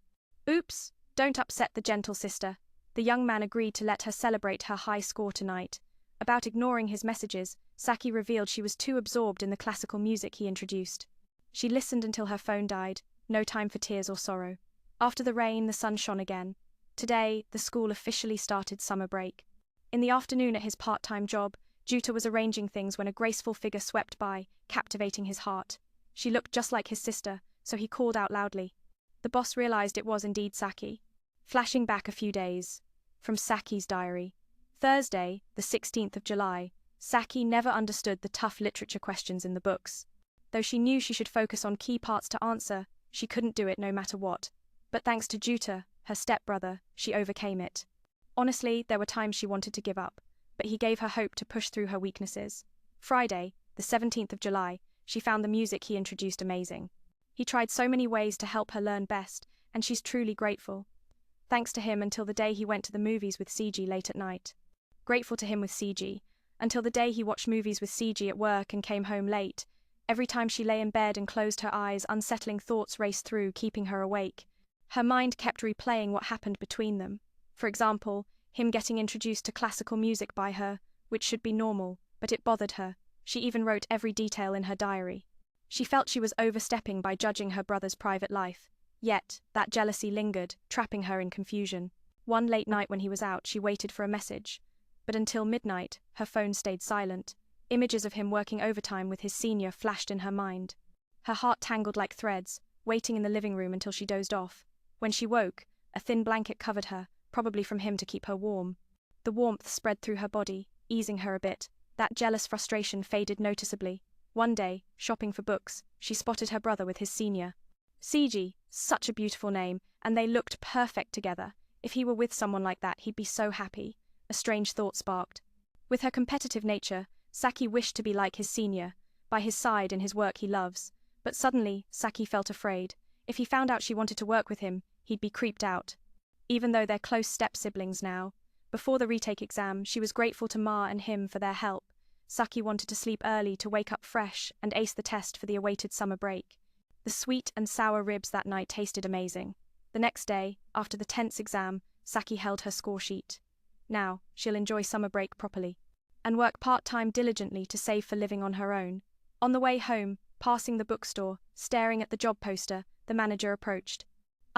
Oops, don't upset the gentle sister. The young man agreed to let her celebrate her high score tonight. About ignoring his messages, Saki revealed she was too absorbed in the classical music he introduced. She listened until her phone died, no time for tears or sorrow. After the rain, the sun shone again. Today, the school officially started summer break. In the afternoon at his part-time job, Juta was arranging things when a graceful figure swept by, captivating his heart. She looked just like his sister, so he called out loudly. The boss realized it was indeed Saki. Flashing back a few days. From Saki's diary. Thursday, the 16th of July, Saki never understood the tough literature questions in the books. Though she knew she should focus on key parts to answer, she couldn't do it no matter what. But thanks to Juta, her stepbrother, she overcame it. Honestly, there were times she wanted to give up, but he gave her hope to push through her weaknesses. Friday, the 17th of July, she found the music he introduced amazing. He tried so many ways to help her learn best, and she's truly grateful. Thanks to him until the day he went to the movies with CG late at night. Grateful to him with CG, until the day he watched movies with CG at work and came home late. Every time she lay in bed and closed her eyes, unsettling thoughts raced through, keeping her awake. Her mind kept replaying what happened between them. For example, him getting introduced to classical music by her, which should be normal, but it bothered her. She even wrote every detail in her diary. She felt she was overstepping by judging her brother's private life. Yet, that jealousy lingered, trapping her in confusion. One late night when he was out, she waited for a message. But until midnight, her phone stayed silent. Images of him working overtime with his senior flashed in her mind. Her heart tangled like threads, waiting in the living room until she dozed off. When she woke, a thin blanket covered her, probably from him to keep her warm. The warmth spread through her body, easing her a bit. That jealous frustration faded noticeably. One day, shopping for books, she spotted her brother with his senior. Seiji, such a beautiful name, and they looked perfect together. If he were with someone like that, he'd be so happy. A strange thought sparked. With her competitive nature, Saki wished to be like his senior, by his side in his work he loves. But suddenly, Saki felt afraid. If he found out she wanted to work with him, he'd be creeped out. Even though they're close step-siblings now. Before the retake exam, she was grateful to Ma and him for their help. Saki wanted to sleep early to wake up fresh and ace the test for the awaited summer break. The sweet and sour ribs that night tasted amazing. The next day, after the tense exam, Saki held her score sheet. Now, she'll enjoy summer break properly. And work part-time diligently to save for living on her own. On the way home, passing the bookstore, staring at the job poster, the manager approached.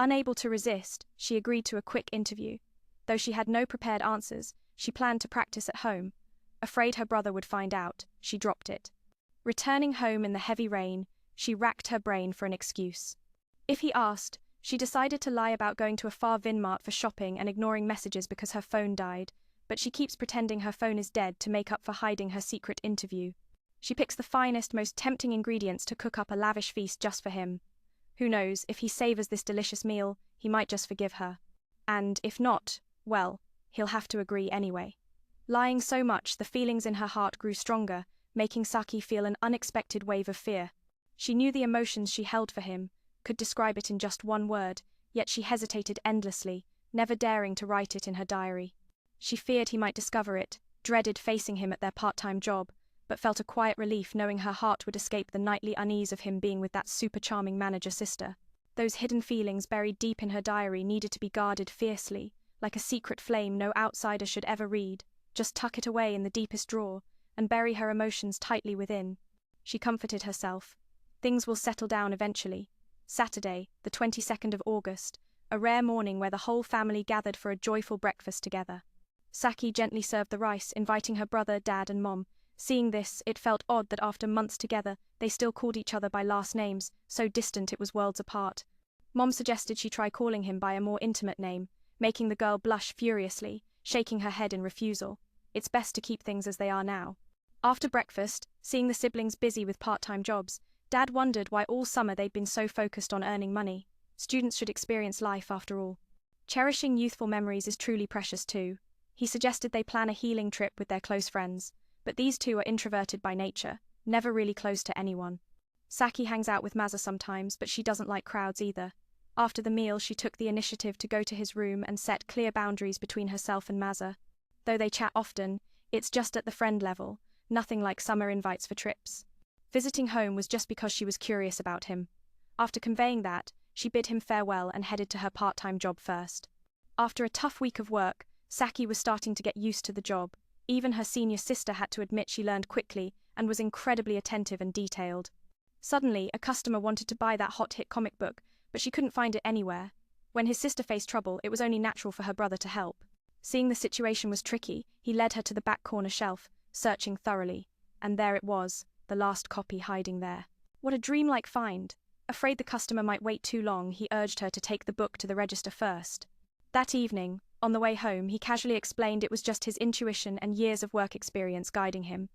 Unable to resist, she agreed to a quick interview. Though she had no prepared answers, she planned to practice at home. Afraid her brother would find out, she dropped it. Returning home in the heavy rain, she racked her brain for an excuse. If he asked, she decided to lie about going to a far Vinmart for shopping and ignoring messages because her phone died, but she keeps pretending her phone is dead to make up for hiding her secret interview. She picks the finest, most tempting ingredients to cook up a lavish feast just for him. Who knows, if he savors this delicious meal, he might just forgive her. And if not, well, he'll have to agree anyway. Lying so much, the feelings in her heart grew stronger, making Saki feel an unexpected wave of fear. She knew the emotions she held for him, could describe it in just one word, yet she hesitated endlessly, never daring to write it in her diary. She feared he might discover it, dreaded facing him at their part-time job, but felt a quiet relief knowing her heart would escape the nightly unease of him being with that super-charming manager-sister. Those hidden feelings buried deep in her diary needed to be guarded fiercely, like a secret flame no outsider should ever read. Just tuck it away in the deepest drawer, and bury her emotions tightly within. She comforted herself. Things will settle down eventually. Saturday, the 22nd of August, a rare morning where the whole family gathered for a joyful breakfast together. Saki gently served the rice, inviting her brother, dad, and mom. Seeing this, it felt odd that after months together, they still called each other by last names, so distant it was worlds apart. Mom suggested she try calling him by a more intimate name, making the girl blush furiously, shaking her head in refusal. It's best to keep things as they are now. After breakfast, seeing the siblings busy with part-time jobs, Dad wondered why all summer they'd been so focused on earning money. Students should experience life after all. Cherishing youthful memories is truly precious too. He suggested they plan a healing trip with their close friends, but these two are introverted by nature, never really close to anyone. Saki hangs out with Maza sometimes, but she doesn't like crowds either. After the meal, she took the initiative to go to his room and set clear boundaries between herself and Maza. Though they chat often, it's just at the friend level, nothing like summer invites for trips. Visiting home was just because she was curious about him. After conveying that, she bid him farewell and headed to her part-time job first. After a tough week of work, Saki was starting to get used to the job. Even her senior sister had to admit she learned quickly and was incredibly attentive and detailed. Suddenly, a customer wanted to buy that hot-hit comic book, but she couldn't find it anywhere. When his sister faced trouble, it was only natural for her brother to help. Seeing the situation was tricky, he led her to the back corner shelf, searching thoroughly. And there it was, the last copy hiding there. What a dreamlike find! Afraid the customer might wait too long, he urged her to take the book to the register first. That evening, on the way home, he casually explained it was just his intuition and years of work experience guiding him.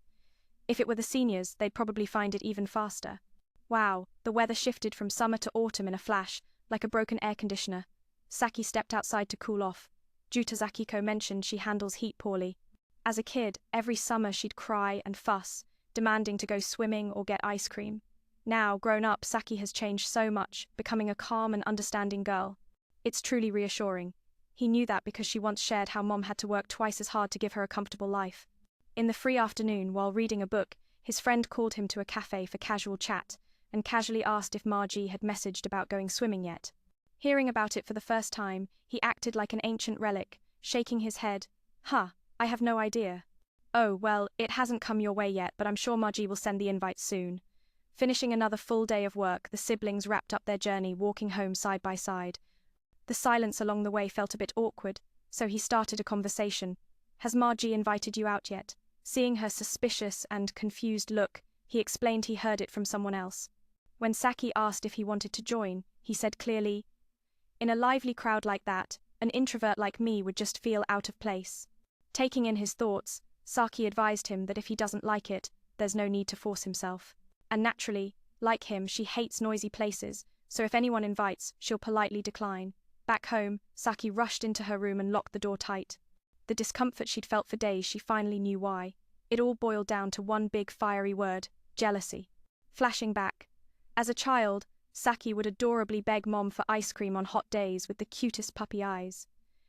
If it were the seniors, they'd probably find it even faster. Wow, the weather shifted from summer to autumn in a flash, like a broken air conditioner. Saki stepped outside to cool off. Due to Zakiko mentioned she handles heat poorly. As a kid, every summer she'd cry and fuss, demanding to go swimming or get ice cream. Now, grown up, Saki has changed so much, becoming a calm and understanding girl. It's truly reassuring. He knew that because she once shared how Mom had to work twice as hard to give her a comfortable life. In the free afternoon, while reading a book, his friend called him to a cafe for casual chat, and casually asked if Margie had messaged about going swimming yet. Hearing about it for the first time, he acted like an ancient relic, shaking his head. I have no idea. Oh, well, it hasn't come your way yet, but I'm sure Margie will send the invite soon. Finishing another full day of work, the siblings wrapped up their journey, walking home side by side. The silence along the way felt a bit awkward, so he started a conversation. Has Margie invited you out yet? Seeing her suspicious and confused look, he explained he heard it from someone else. When Saki asked if he wanted to join, he said clearly, "In a lively crowd like that, an introvert like me would just feel out of place." Taking in his thoughts, Saki advised him that if he doesn't like it, there's no need to force himself. And naturally, like him, she hates noisy places, so if anyone invites, she'll politely decline. Back home, Saki rushed into her room and locked the door tight. The discomfort she'd felt for days, she finally knew why. It all boiled down to one big fiery word: jealousy. Flashing back. As a child, Saki would adorably beg Mom for ice cream on hot days with the cutest puppy eyes.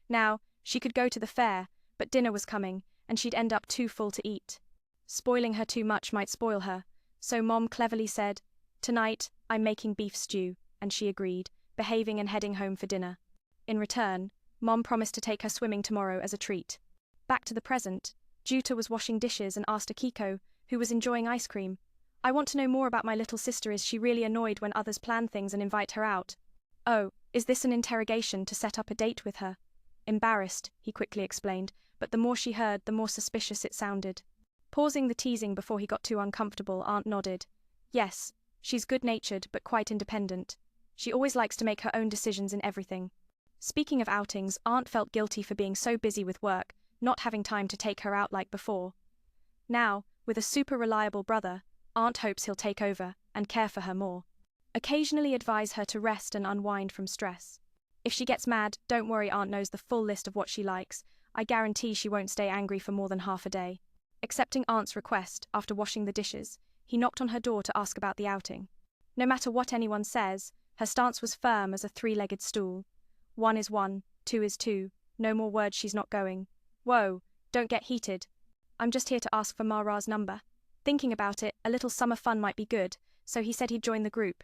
Now, she could go to the fair, but dinner was coming, and she'd end up too full to eat. Spoiling her too much might spoil her, so Mom cleverly said, "Tonight, I'm making beef stew," and she agreed, behaving and heading home for dinner. In return, Mom promised to take her swimming tomorrow as a treat. Back to the present, Juta was washing dishes and asked Akiko, who was enjoying ice cream, "I want to know more about my little sister. Is she really annoyed when others plan things and invite her out?" "Oh, Is this an interrogation to set up a date with her? Embarrassed, he quickly explained, but the more she heard, the more suspicious it sounded. Pausing the teasing before he got too uncomfortable, Aunt nodded. Yes, she's good-natured but quite independent. She always likes to make her own decisions in everything. Speaking of outings, Aunt felt guilty for being so busy with work, not having time to take her out like before. Now, with a super reliable brother, Aunt hopes he'll take over and care for her more. Occasionally advise her to rest and unwind from stress. If she gets mad, don't worry, Aunt knows the full list of what she likes. I guarantee she won't stay angry for more than half a day. Accepting Aunt's request, after washing the dishes, he knocked on her door to ask about the outing. No matter what anyone says, her stance was firm as a three-legged stool. 1 is 1, 2 is 2, no more words, she's not going. Whoa, don't get heated. I'm just here to ask for Mara's number. Thinking about it, a little summer fun might be good, so he said he'd join the group.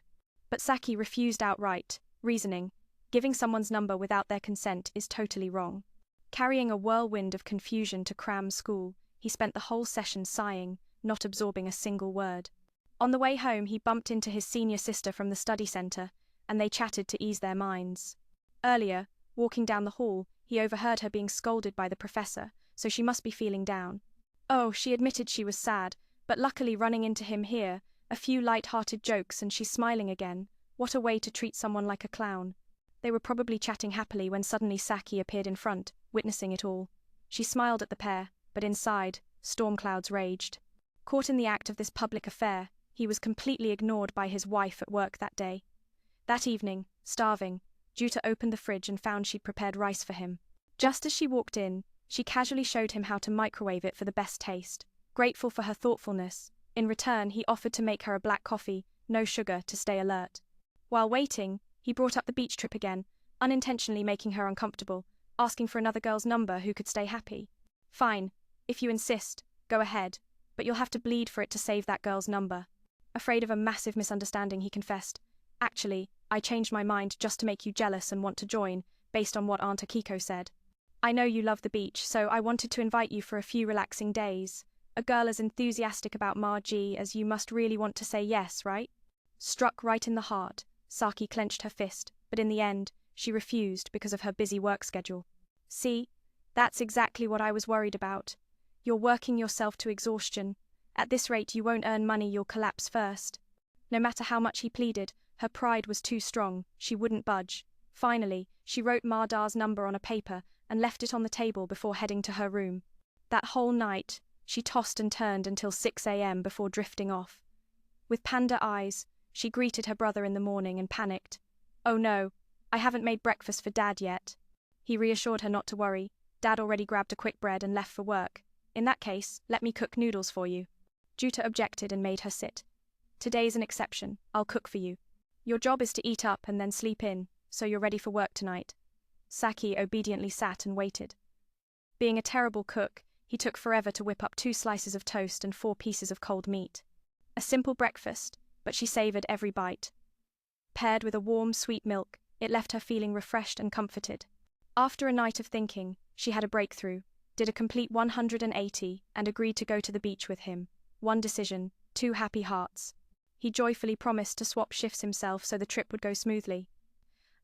But Saki refused outright, reasoning, giving someone's number without their consent is totally wrong. Carrying a whirlwind of confusion to cram school, he spent the whole session sighing, not absorbing a single word. On the way home, he bumped into his senior sister from the study center, and they chatted to ease their minds. Earlier, walking down the hall, he overheard her being scolded by the professor, so she must be feeling down. Oh, she admitted she was sad, but luckily running into him here, a few light-hearted jokes and she's smiling again. What a way to treat someone like a clown. They were probably chatting happily when suddenly Saki appeared in front, witnessing it all. She smiled at the pair, but inside, storm clouds raged. Caught in the act of this public affair, he was completely ignored by his wife at work that day. That evening, starving, Juta opened the fridge and found she'd prepared rice for him. Just as she walked in, she casually showed him how to microwave it for the best taste. Grateful for her thoughtfulness, in return he offered to make her a black coffee, no sugar, to stay alert. While waiting, he brought up the beach trip again, unintentionally making her uncomfortable, asking for another girl's number who could stay happy. Fine, if you insist, go ahead, but you'll have to bleed for it to save that girl's number. Afraid of a massive misunderstanding, he confessed. Actually, I changed my mind just to make you jealous and want to join, based on what Aunt Akiko said. I know you love the beach, so I wanted to invite you for a few relaxing days. A girl as enthusiastic about Margie as you must really want to say yes, right? Struck right in the heart, Saki clenched her fist, but in the end, she refused because of her busy work schedule. See, that's exactly what I was worried about. You're working yourself to exhaustion. At this rate, you won't earn money, you'll collapse first. No matter how much he pleaded, her pride was too strong, she wouldn't budge. Finally, she wrote Mardar's number on a paper and left it on the table before heading to her room. That whole night, she tossed and turned until 6 a.m. before drifting off. With panda eyes, she greeted her brother in the morning and panicked. Oh no, I haven't made breakfast for Dad yet. He reassured her not to worry. Dad already grabbed a quick bread and left for work. In that case, let me cook noodles for you. Juta objected and made her sit. Today's an exception, I'll cook for you. Your job is to eat up and then sleep in, so you're ready for work tonight. Saki obediently sat and waited. Being a terrible cook, he took forever to whip up 2 slices of toast and 4 pieces of cold meat. A simple breakfast, but she savored every bite. Paired with a warm, sweet milk, it left her feeling refreshed and comforted. After a night of thinking, she had a breakthrough, did a complete 180, and agreed to go to the beach with him. One decision, 2 happy hearts. He joyfully promised to swap shifts himself so the trip would go smoothly.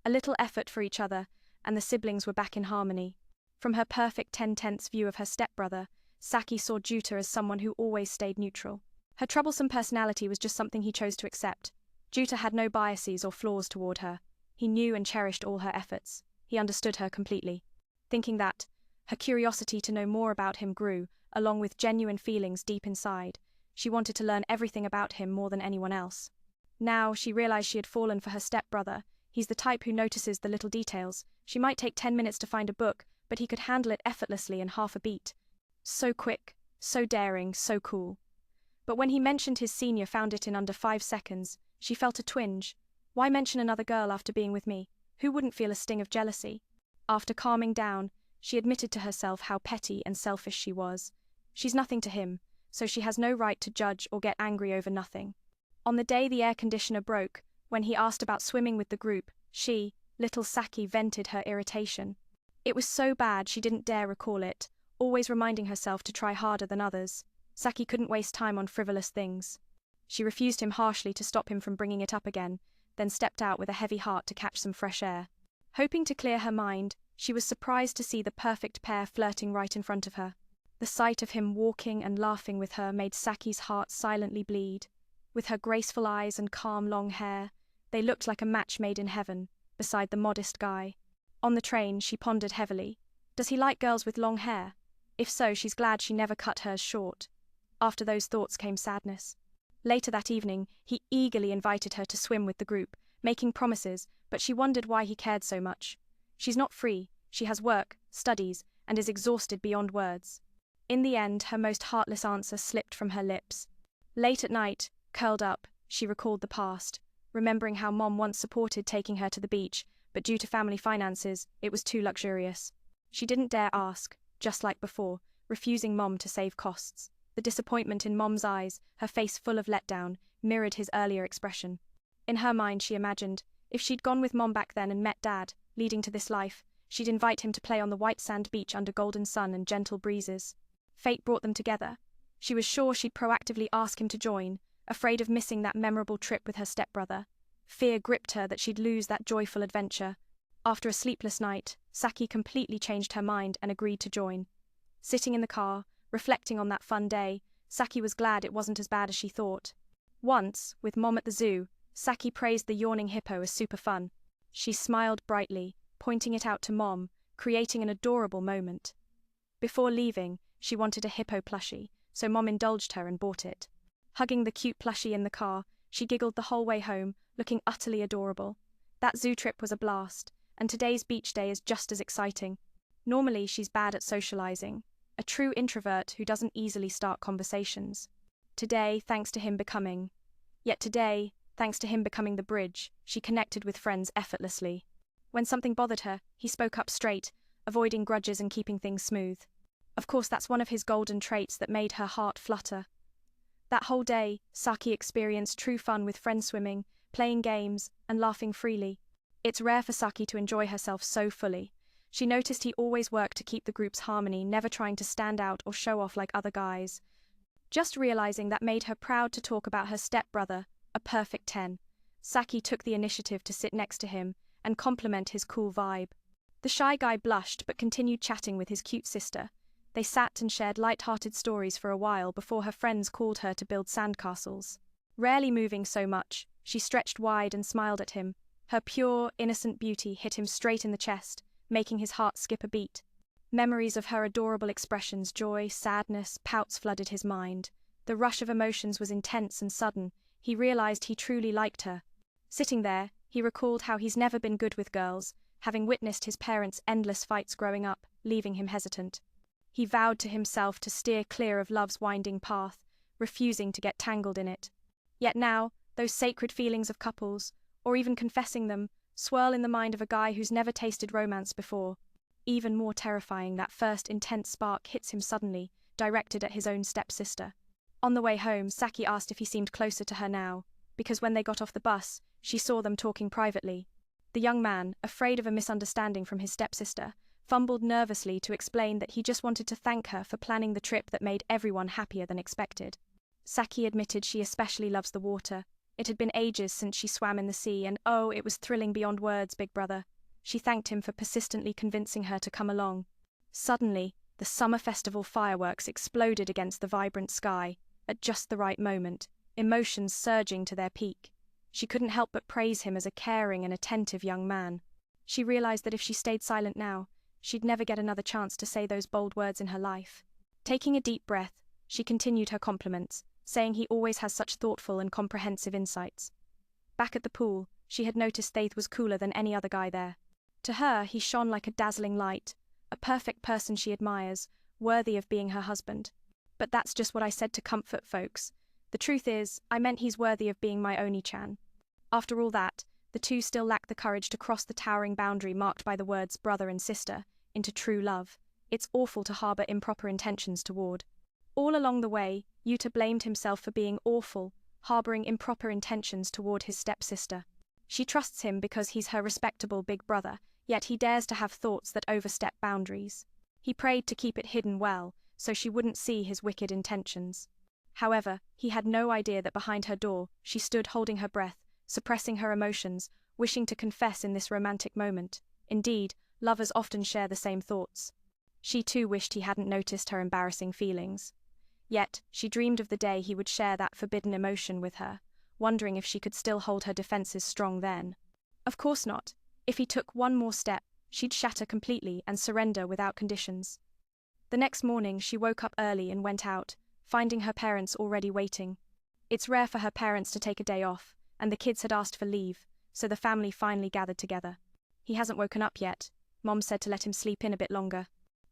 A little effort for each other, and the siblings were back in harmony. From her perfect 10/10 view of her stepbrother, Saki saw Juta as someone who always stayed neutral. Her troublesome personality was just something he chose to accept. Juta had no biases or flaws toward her. He knew and cherished all her efforts. He understood her completely. Thinking that, her curiosity to know more about him grew, along with genuine feelings deep inside. She wanted to learn everything about him more than anyone else. Now, she realized she had fallen for her stepbrother. He's the type who notices the little details. She might take 10 minutes to find a book, but he could handle it effortlessly in half a beat. So quick, so daring, so cool. But when he mentioned his senior found it in under 5 seconds, she felt a twinge. Why mention another girl after being with me? Who wouldn't feel a sting of jealousy? After calming down, she admitted to herself how petty and selfish she was. She's nothing to him, so she has no right to judge or get angry over nothing. On the day the air conditioner broke, when he asked about swimming with the group, she, little Saki, vented her irritation. It was so bad she didn't dare recall it, always reminding herself to try harder than others. Saki couldn't waste time on frivolous things. She refused him harshly to stop him from bringing it up again, then stepped out with a heavy heart to catch some fresh air. Hoping to clear her mind, she was surprised to see the perfect pair flirting right in front of her. The sight of him walking and laughing with her made Saki's heart silently bleed. With her graceful eyes and calm long hair, they looked like a match made in heaven, beside the modest guy. On the train, she pondered heavily. Does he like girls with long hair? If so, she's glad she never cut hers short. After those thoughts came sadness. Later that evening, he eagerly invited her to swim with the group, making promises, but she wondered why he cared so much. She's not free, she has work, studies, and is exhausted beyond words. In the end, her most heartless answer slipped from her lips. Late at night, curled up, she recalled the past, remembering how Mom once supported taking her to the beach, but due to family finances, it was too luxurious. She didn't dare ask, just like before, refusing Mom to save costs. The disappointment in Mom's eyes, her face full of letdown, mirrored his earlier expression. In her mind, she imagined, if she'd gone with Mom back then and met Dad, leading to this life, she'd invite him to play on the white sand beach under golden sun and gentle breezes. Fate brought them together. She was sure she'd proactively ask him to join, afraid of missing that memorable trip with her stepbrother. Fear gripped her that she'd lose that joyful adventure. After a sleepless night, Saki completely changed her mind and agreed to join. Sitting in the car, reflecting on that fun day, Saki was glad it wasn't as bad as she thought. Once, with Mom at the zoo, Saki praised the yawning hippo as super fun. She smiled brightly, pointing it out to Mom, creating an adorable moment. Before leaving, she wanted a hippo plushie, so Mom indulged her and bought it. Hugging the cute plushie in the car, she giggled the whole way home, looking utterly adorable. That zoo trip was a blast, and today's beach day is just as exciting. Normally, she's bad at socializing, a true introvert who doesn't easily start conversations. Today, thanks to him becoming the bridge, she connected with friends effortlessly. When something bothered her, he spoke up straight, avoiding grudges and keeping things smooth. Of course, that's one of his golden traits that made her heart flutter. That whole day, Saki experienced true fun with friends swimming, playing games, and laughing freely. It's rare for Saki to enjoy herself so fully. She noticed he always worked to keep the group's harmony, never trying to stand out or show off like other guys. Just realizing that made her proud to talk about her stepbrother, a perfect 10. Saki took the initiative to sit next to him and compliment his cool vibe. The shy guy blushed but continued chatting with his cute sister. They sat and shared light-hearted stories for a while before her friends called her to build sandcastles. Rarely moving so much, she stretched wide and smiled at him. Her pure, innocent beauty hit him straight in the chest, making his heart skip a beat. Memories of her adorable expressions, joy, sadness, pouts flooded his mind. The rush of emotions was intense and sudden. He realized he truly liked her. Sitting there, he recalled how he's never been good with girls, having witnessed his parents' endless fights growing up, leaving him hesitant. He vowed to himself to steer clear of love's winding path, refusing to get tangled in it. Yet now, those sacred feelings of couples, or even confessing them, swirl in the mind of a guy who's never tasted romance before. Even more terrifying, that first intense spark hits him suddenly, directed at his own stepsister. On the way home, Saki asked if he seemed closer to her now, because when they got off the bus, she saw them talking privately. The young man, afraid of a misunderstanding from his stepsister, fumbled nervously to explain that he just wanted to thank her for planning the trip that made everyone happier than expected. Saki admitted she especially loves the water. It had been ages since she swam in the sea, and oh, it was thrilling beyond words, big brother. She thanked him for persistently convincing her to come along. Suddenly, the summer festival fireworks exploded against the vibrant sky, at just the right moment, emotions surging to their peak. She couldn't help but praise him as a caring and attentive young man. She realized that if she stayed silent now, she'd never get another chance to say those bold words in her life. Taking a deep breath, she continued her compliments, saying he always has such thoughtful and comprehensive insights. Back at the pool, she had noticed Thaith was cooler than any other guy there. To her, he shone like a dazzling light, a perfect person she admires, worthy of being her husband. But that's just what I said to comfort folks. The truth is, I meant he's worthy of being my Oni-chan. After all that, the two still lacked the courage to cross the towering boundary marked by the words brother and sister into true love. It's awful to harbor improper intentions toward. All along the way, Yuta blamed himself for being awful, harboring improper intentions toward his stepsister. She trusts him because he's her respectable big brother, yet he dares to have thoughts that overstep boundaries. He prayed to keep it hidden well, so she wouldn't see his wicked intentions. However, he had no idea that behind her door, she stood holding her breath, suppressing her emotions, wishing to confess in this romantic moment. Indeed, lovers often share the same thoughts. She too wished he hadn't noticed her embarrassing feelings. Yet, she dreamed of the day he would share that forbidden emotion with her, wondering if she could still hold her defenses strong then. Of course not. If he took one more step, she'd shatter completely and surrender without conditions. The next morning, she woke up early and went out, finding her parents already waiting. It's rare for her parents to take a day off, and the kids had asked for leave, so the family finally gathered together. He hasn't woken up yet. Mom said to let him sleep in a bit longer.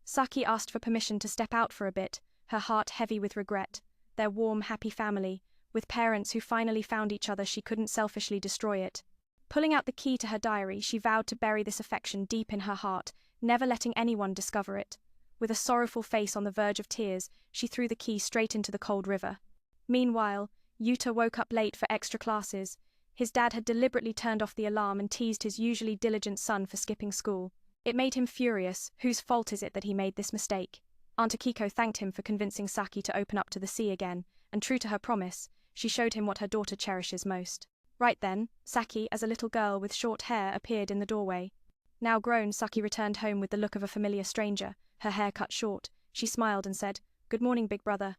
Saki asked for permission to step out for a bit, her heart heavy with regret. Their warm, happy family, with parents who finally found each other, she couldn't selfishly destroy it. Pulling out the key to her diary, she vowed to bury this affection deep in her heart, never letting anyone discover it. With a sorrowful face on the verge of tears, she threw the key straight into the cold river. Meanwhile, Yuta woke up late for extra classes. His dad had deliberately turned off the alarm and teased his usually diligent son for skipping school. It made him furious. Whose fault is it that he made this mistake? Aunt Akiko thanked him for convincing Saki to open up to the sea again, and true to her promise, she showed him what her daughter cherishes most. Right then, Saki, as a little girl with short hair, appeared in the doorway. Now grown, Saki returned home with the look of a familiar stranger, her hair cut short. She smiled and said, "Good morning, big brother."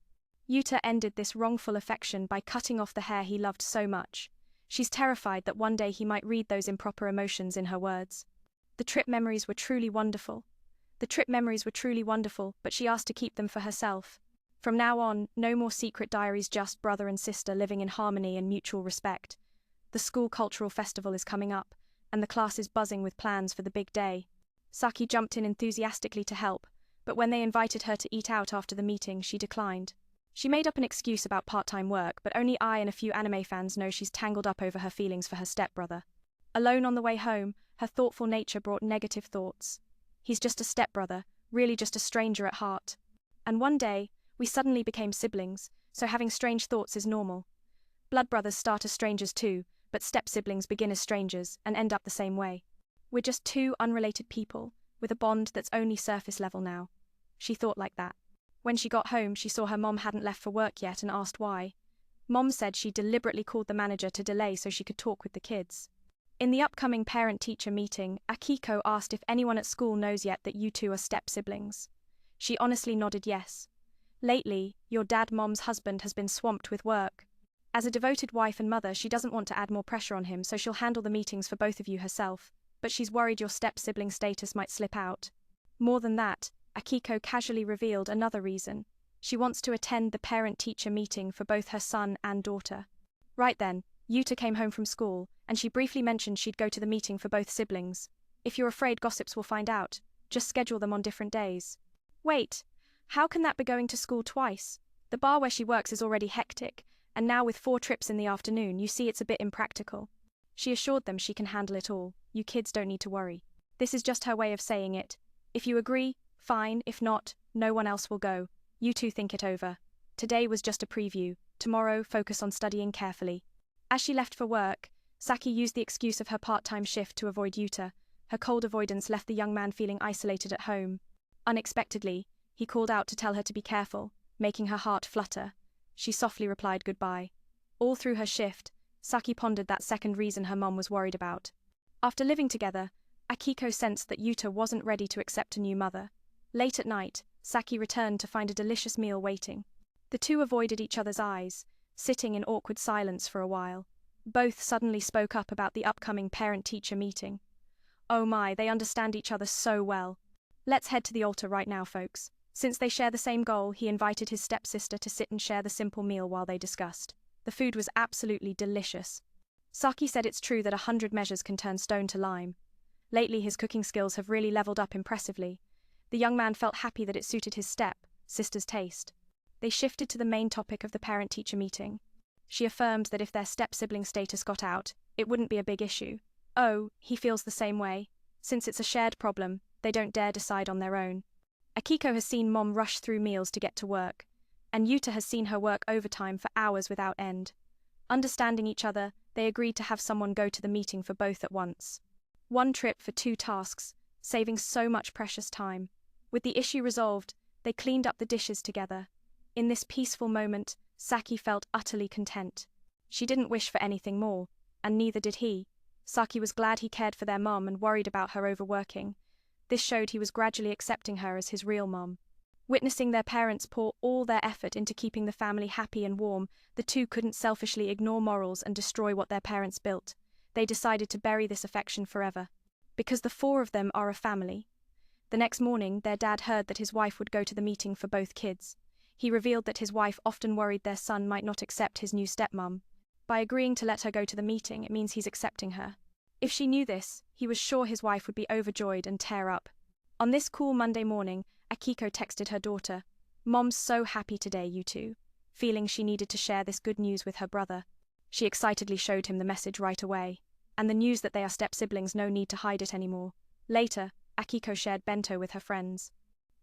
Yuta ended this wrongful affection by cutting off the hair he loved so much. She's terrified that one day he might read those improper emotions in her words. The trip memories were truly wonderful. But she asked to keep them for herself. From now on, no more secret diaries, just brother and sister living in harmony and mutual respect. The school cultural festival is coming up, and the class is buzzing with plans for the big day. Saki jumped in enthusiastically to help, but when they invited her to eat out after the meeting, she declined. She made up an excuse about part-time work, but only I and a few anime fans know she's tangled up over her feelings for her stepbrother. Alone on the way home, her thoughtful nature brought negative thoughts. He's just a stepbrother, really just a stranger at heart. And one day, we suddenly became siblings, so having strange thoughts is normal. Blood brothers start as strangers too, but step-siblings begin as strangers and end up the same way. We're just two unrelated people, with a bond that's only surface level now. She thought like that. When she got home, she saw her mom hadn't left for work yet and asked why. Mom said she deliberately called the manager to delay so she could talk with the kids. In the upcoming parent-teacher meeting, Akiko asked if anyone at school knows yet that you two are step-siblings. She honestly nodded yes. Lately, your dad-mom's husband has been swamped with work. As a devoted wife and mother, she doesn't want to add more pressure on him, so she'll handle the meetings for both of you herself, but she's worried your step-sibling status might slip out. More than that, Akiko casually revealed another reason. She wants to attend the parent-teacher meeting for both her son and daughter. Right then, Yuta came home from school, and she briefly mentioned she'd go to the meeting for both siblings. If you're afraid gossips will find out, just schedule them on different days. Wait, how can that be going to school twice? The bar where she works is already hectic, and now with 4 trips in the afternoon, you see it's a bit impractical. She assured them she can handle it all. You kids don't need to worry. This is just her way of saying it. If you agree, fine. If not, no one else will go. You two think it over. Today was just a preview. Tomorrow, focus on studying carefully. As she left for work, Saki used the excuse of her part-time shift to avoid Yuta. Her cold avoidance left the young man feeling isolated at home. Unexpectedly, he called out to tell her to be careful, making her heart flutter. She softly replied goodbye. All through her shift, Saki pondered that second reason her mom was worried about. After living together, Akiko sensed that Yuta wasn't ready to accept a new mother. Late at night, Saki returned to find a delicious meal waiting. The two avoided each other's eyes, sitting in awkward silence for a while. Both suddenly spoke up about the upcoming parent-teacher meeting. Oh my, they understand each other so well. Let's head to the altar right now, folks. Since they share the same goal, he invited his stepsister to sit and share the simple meal while they discussed. The food was absolutely delicious. Saki said it's true that 100 measures can turn stone to lime. Lately, his cooking skills have really leveled up impressively. The young man felt happy that it suited his step-sister's taste. They shifted to the main topic of the parent-teacher meeting. She affirmed that if their step-sibling status got out, it wouldn't be a big issue. Oh, he feels the same way. Since it's a shared problem, they don't dare decide on their own. Akiko has seen Mom rush through meals to get to work, and Yuta has seen her work overtime for hours without end. Understanding each other, they agreed to have someone go to the meeting for both at once. One trip for 2 tasks, saving so much precious time. With the issue resolved, they cleaned up the dishes together. In this peaceful moment, Saki felt utterly content. She didn't wish for anything more, and neither did he. Saki was glad he cared for their mom and worried about her overworking. This showed he was gradually accepting her as his real mom. Witnessing their parents pour all their effort into keeping the family happy and warm, the two couldn't selfishly ignore morals and destroy what their parents built. They decided to bury this affection forever. Because the four of them are a family. The next morning, their dad heard that his wife would go to the meeting for both kids. He revealed that his wife often worried their son might not accept his new stepmom. By agreeing to let her go to the meeting, it means he's accepting her. If she knew this, he was sure his wife would be overjoyed and tear up. On this cool Monday morning, Akiko texted her daughter, "Mom's so happy today, you two," feeling she needed to share this good news with her brother. She excitedly showed him the message right away, and the news that they are step-siblings, no need to hide it anymore. Later, Akiko shared bento with her friends.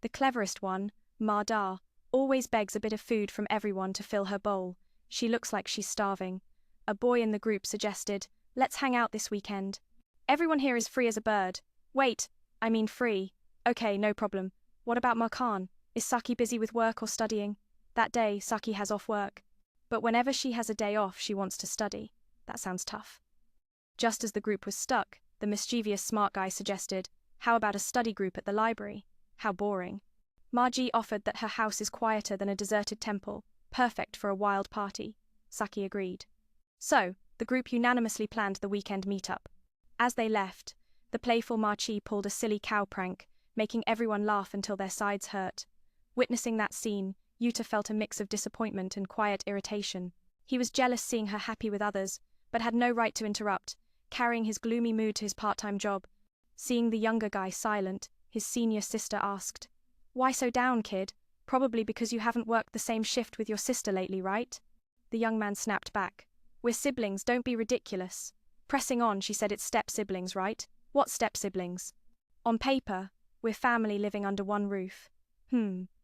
The cleverest one, Ma-da, always begs a bit of food from everyone to fill her bowl. She looks like she's starving. A boy in the group suggested, "Let's hang out this weekend. Everyone here is free as a bird." "Wait, I mean free." "Okay, no problem. What about Markan? Is Saki busy with work or studying?" That day, Saki has off work. But whenever she has a day off, she wants to study. That sounds tough. Just as the group was stuck, the mischievous smart guy suggested, "How about a study group at the library?" How boring. Margie offered that her house is quieter than a deserted temple, perfect for a wild party. Saki agreed. So, the group unanimously planned the weekend meetup. As they left, the playful Marchi pulled a silly cow prank, making everyone laugh until their sides hurt. Witnessing that scene, Yuta felt a mix of disappointment and quiet irritation. He was jealous seeing her happy with others, but had no right to interrupt, carrying his gloomy mood to his part-time job. Seeing the younger guy silent, his senior sister asked, "Why so down, kid? Probably because you haven't worked the same shift with your sister lately, right?" The young man snapped back, "We're siblings, don't be ridiculous." Pressing on, she said, "It's step-siblings, right?" "What step-siblings?" "On paper, we're family living under one roof."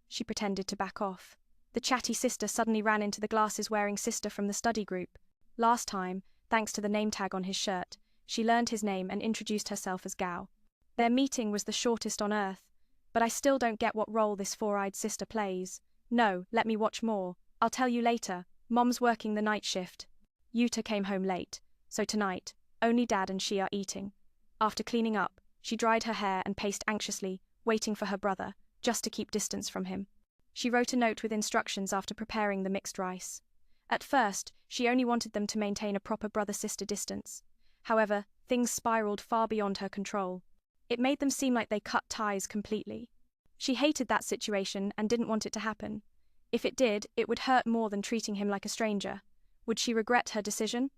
She pretended to back off. The chatty sister suddenly ran into the glasses-wearing sister from the study group. Last time, thanks to the name tag on his shirt, she learned his name and introduced herself as Gao. Their meeting was the shortest on Earth, but I still don't get what role this four-eyed sister plays. "No, let me watch more. I'll tell you later. Mom's working the night shift." Yuta came home late, so tonight, only Dad and she are eating. After cleaning up, she dried her hair and paced anxiously, waiting for her brother, just to keep distance from him. She wrote a note with instructions after preparing the mixed rice. At first, she only wanted them to maintain a proper brother-sister distance. However, things spiraled far beyond her control. It made them seem like they cut ties completely. She hated that situation and didn't want it to happen. If it did, it would hurt more than treating him like a stranger. Would she regret her decision?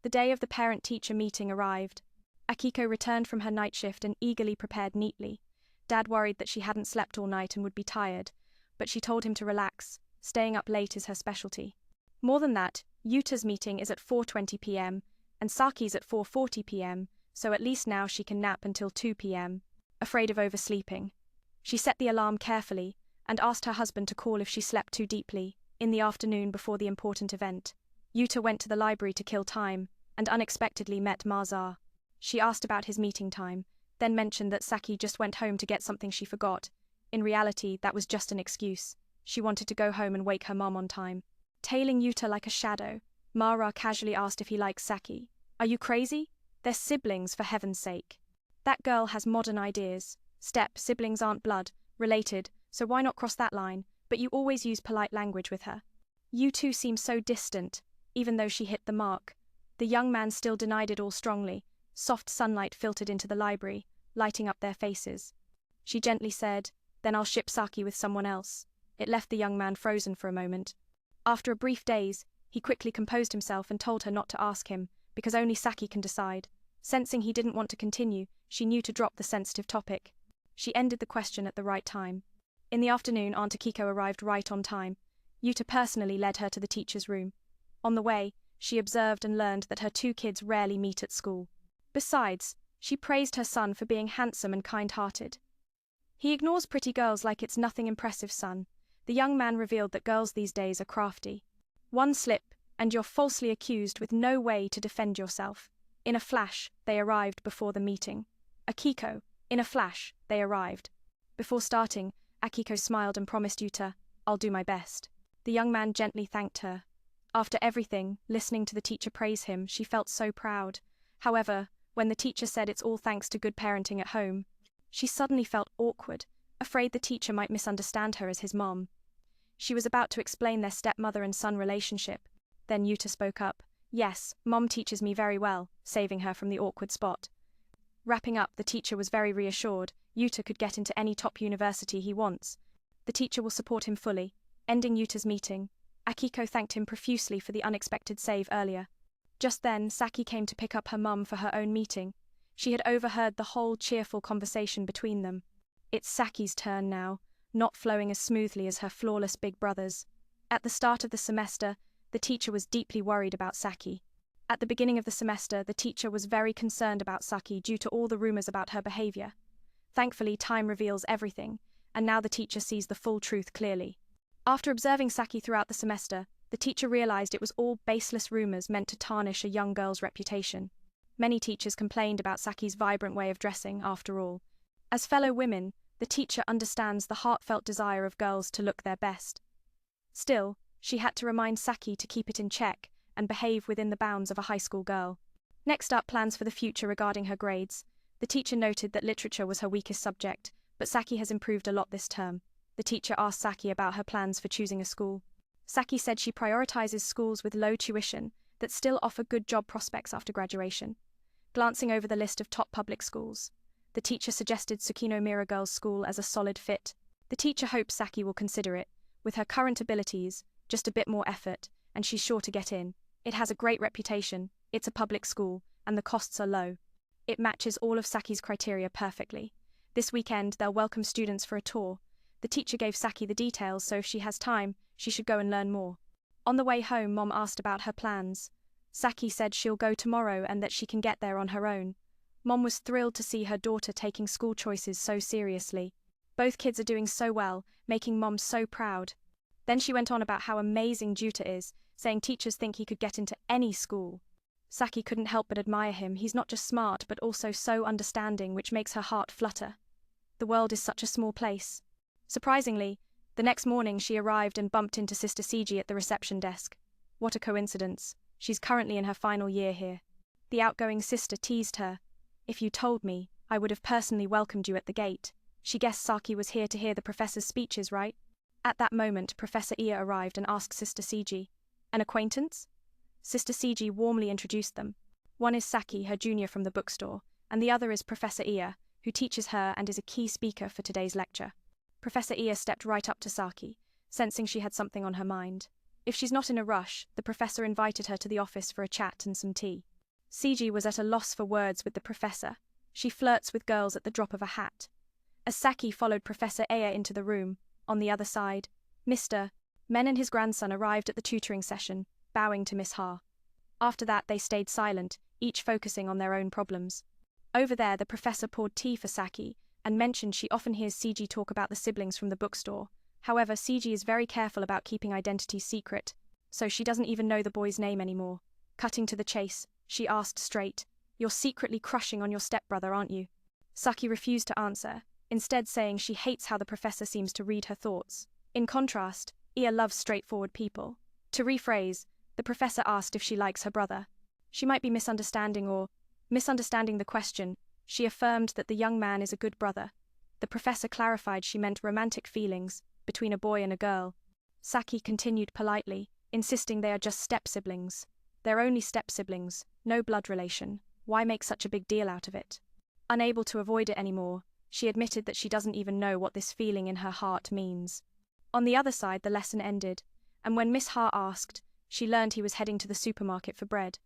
The day of the parent-teacher meeting arrived. Akiko returned from her night shift and eagerly prepared neatly. Dad worried that she hadn't slept all night and would be tired, but she told him to relax. Staying up late is her specialty. More than that, Yuta's meeting is at 4:20 p.m. and Saki's at 4:40 p.m., so at least now she can nap until 2 p.m. Afraid of oversleeping, she set the alarm carefully and asked her husband to call if she slept too deeply. In the afternoon before the important event, Yuta went to the library to kill time and unexpectedly met Marzar. She asked about his meeting time, then mentioned that Saki just went home to get something she forgot. In reality, that was just an excuse. She wanted to go home and wake her mom on time. Tailing Yuta like a shadow, Mara casually asked if he likes Saki. "Are you crazy? They're siblings, for heaven's sake." "That girl has modern ideas. Siblings aren't blood related, so why not cross that line? But you always use polite language with her." "You two seem so distant," even though she hit the mark. The young man still denied it all strongly. Soft sunlight filtered into the library, lighting up their faces. She gently said, "Then I'll ship Saki with someone else." It left the young man frozen for a moment. After a brief daze, he quickly composed himself and told her not to ask him, because only Saki can decide. Sensing he didn't want to continue, she knew to drop the sensitive topic. She ended the question at the right time. In the afternoon, Aunt Akiko arrived right on time. Yuta personally led her to the teacher's room. On the way, she observed and learned that her two kids rarely meet at school. Besides, she praised her son for being handsome and kind-hearted. "He ignores pretty girls like it's nothing impressive, son." The young man revealed that girls these days are crafty. One slip, and you're falsely accused with no way to defend yourself. In a flash, they arrived before the meeting. Akiko, in a flash, they arrived. Before starting, Akiko smiled and promised Yuta, "I'll do my best." The young man gently thanked her. After everything, listening to the teacher praise him, she felt so proud. However, when the teacher said it's all thanks to good parenting at home, she suddenly felt awkward, afraid the teacher might misunderstand her as his mom. She was about to explain their stepmother and son relationship. Then Yuta spoke up. Yes, Mom teaches me very well, saving her from the awkward spot. Wrapping up, the teacher was very reassured. Yuta could get into any top university he wants. The teacher will support him fully. Ending Yuta's meeting, Akiko thanked him profusely for the unexpected save earlier. Just then, Saki came to pick up her mum for her own meeting. She had overheard the whole cheerful conversation between them. It's Saki's turn now, not flowing as smoothly as her flawless big brother's. At the start of the semester, the teacher was deeply worried about Saki. At the beginning of the semester, the teacher was very concerned about Saki due to all the rumors about her behavior. Thankfully, time reveals everything, and now the teacher sees the full truth clearly. After observing Saki throughout the semester, the teacher realized it was all baseless rumors meant to tarnish a young girl's reputation. Many teachers complained about Saki's vibrant way of dressing, after all. As fellow women, the teacher understands the heartfelt desire of girls to look their best. Still, she had to remind Saki to keep it in check and behave within the bounds of a high school girl. Next up, plans for the future regarding her grades. The teacher noted that literature was her weakest subject, but Saki has improved a lot this term. The teacher asked Saki about her plans for choosing a school. Saki said she prioritizes schools with low tuition that still offer good job prospects after graduation. Glancing over the list of top public schools, the teacher suggested Tsukinomira Girls' School as a solid fit. The teacher hopes Saki will consider it. With her current abilities, just a bit more effort, and she's sure to get in. It has a great reputation, it's a public school, and the costs are low. It matches all of Saki's criteria perfectly. This weekend, they'll welcome students for a tour. The teacher gave Saki the details, so if she has time, she should go and learn more. On the way home, Mom asked about her plans. Saki said she'll go tomorrow and that she can get there on her own. Mom was thrilled to see her daughter taking school choices so seriously. Both kids are doing so well, making Mom so proud. Then she went on about how amazing Juta is, saying teachers think he could get into any school. Saki couldn't help but admire him. He's not just smart, but also so understanding, which makes her heart flutter. The world is such a small place. Surprisingly, the next morning she arrived and bumped into Sister Cg at the reception desk. What a coincidence. She's currently in her final year here. The outgoing sister teased her. If you told me, I would have personally welcomed you at the gate. She guessed Saki was here to hear the professor's speeches, right? At that moment, Professor Iya arrived and asked Sister Cg, "An acquaintance?" Sister Cg warmly introduced them. One is Saki, her junior from the bookstore, and the other is Professor Iya, who teaches her and is a key speaker for today's lecture. Professor Iya stepped right up to Saki, sensing she had something on her mind. If she's not in a rush, the professor invited her to the office for a chat and some tea. Cg was at a loss for words with the professor. She flirts with girls at the drop of a hat. As Saki followed Professor Iya into the room, on the other side, Mr. Men and his grandson arrived at the tutoring session, bowing to Miss Ha. After that, they stayed silent, each focusing on their own problems. Over there, the professor poured tea for Saki and mentioned she often hears Cg talk about the siblings from the bookstore. However, Cg is very careful about keeping identities secret, so she doesn't even know the boy's name anymore. Cutting to the chase, she asked straight, "You're secretly crushing on your stepbrother, aren't you?" Saki refused to answer, instead saying she hates how the professor seems to read her thoughts. In contrast, Iya loves straightforward people. To rephrase, the professor asked if she likes her brother. She might be misunderstanding the question. She affirmed that the young man is a good brother. The professor clarified she meant romantic feelings between a boy and a girl. Saki continued politely, insisting they are just step-siblings. They're only step-siblings, no blood relation. Why make such a big deal out of it? Unable to avoid it anymore, she admitted that she doesn't even know what this feeling in her heart means. On the other side, the lesson ended, and when Miss Ha asked, she learned he was heading to the supermarket for bread.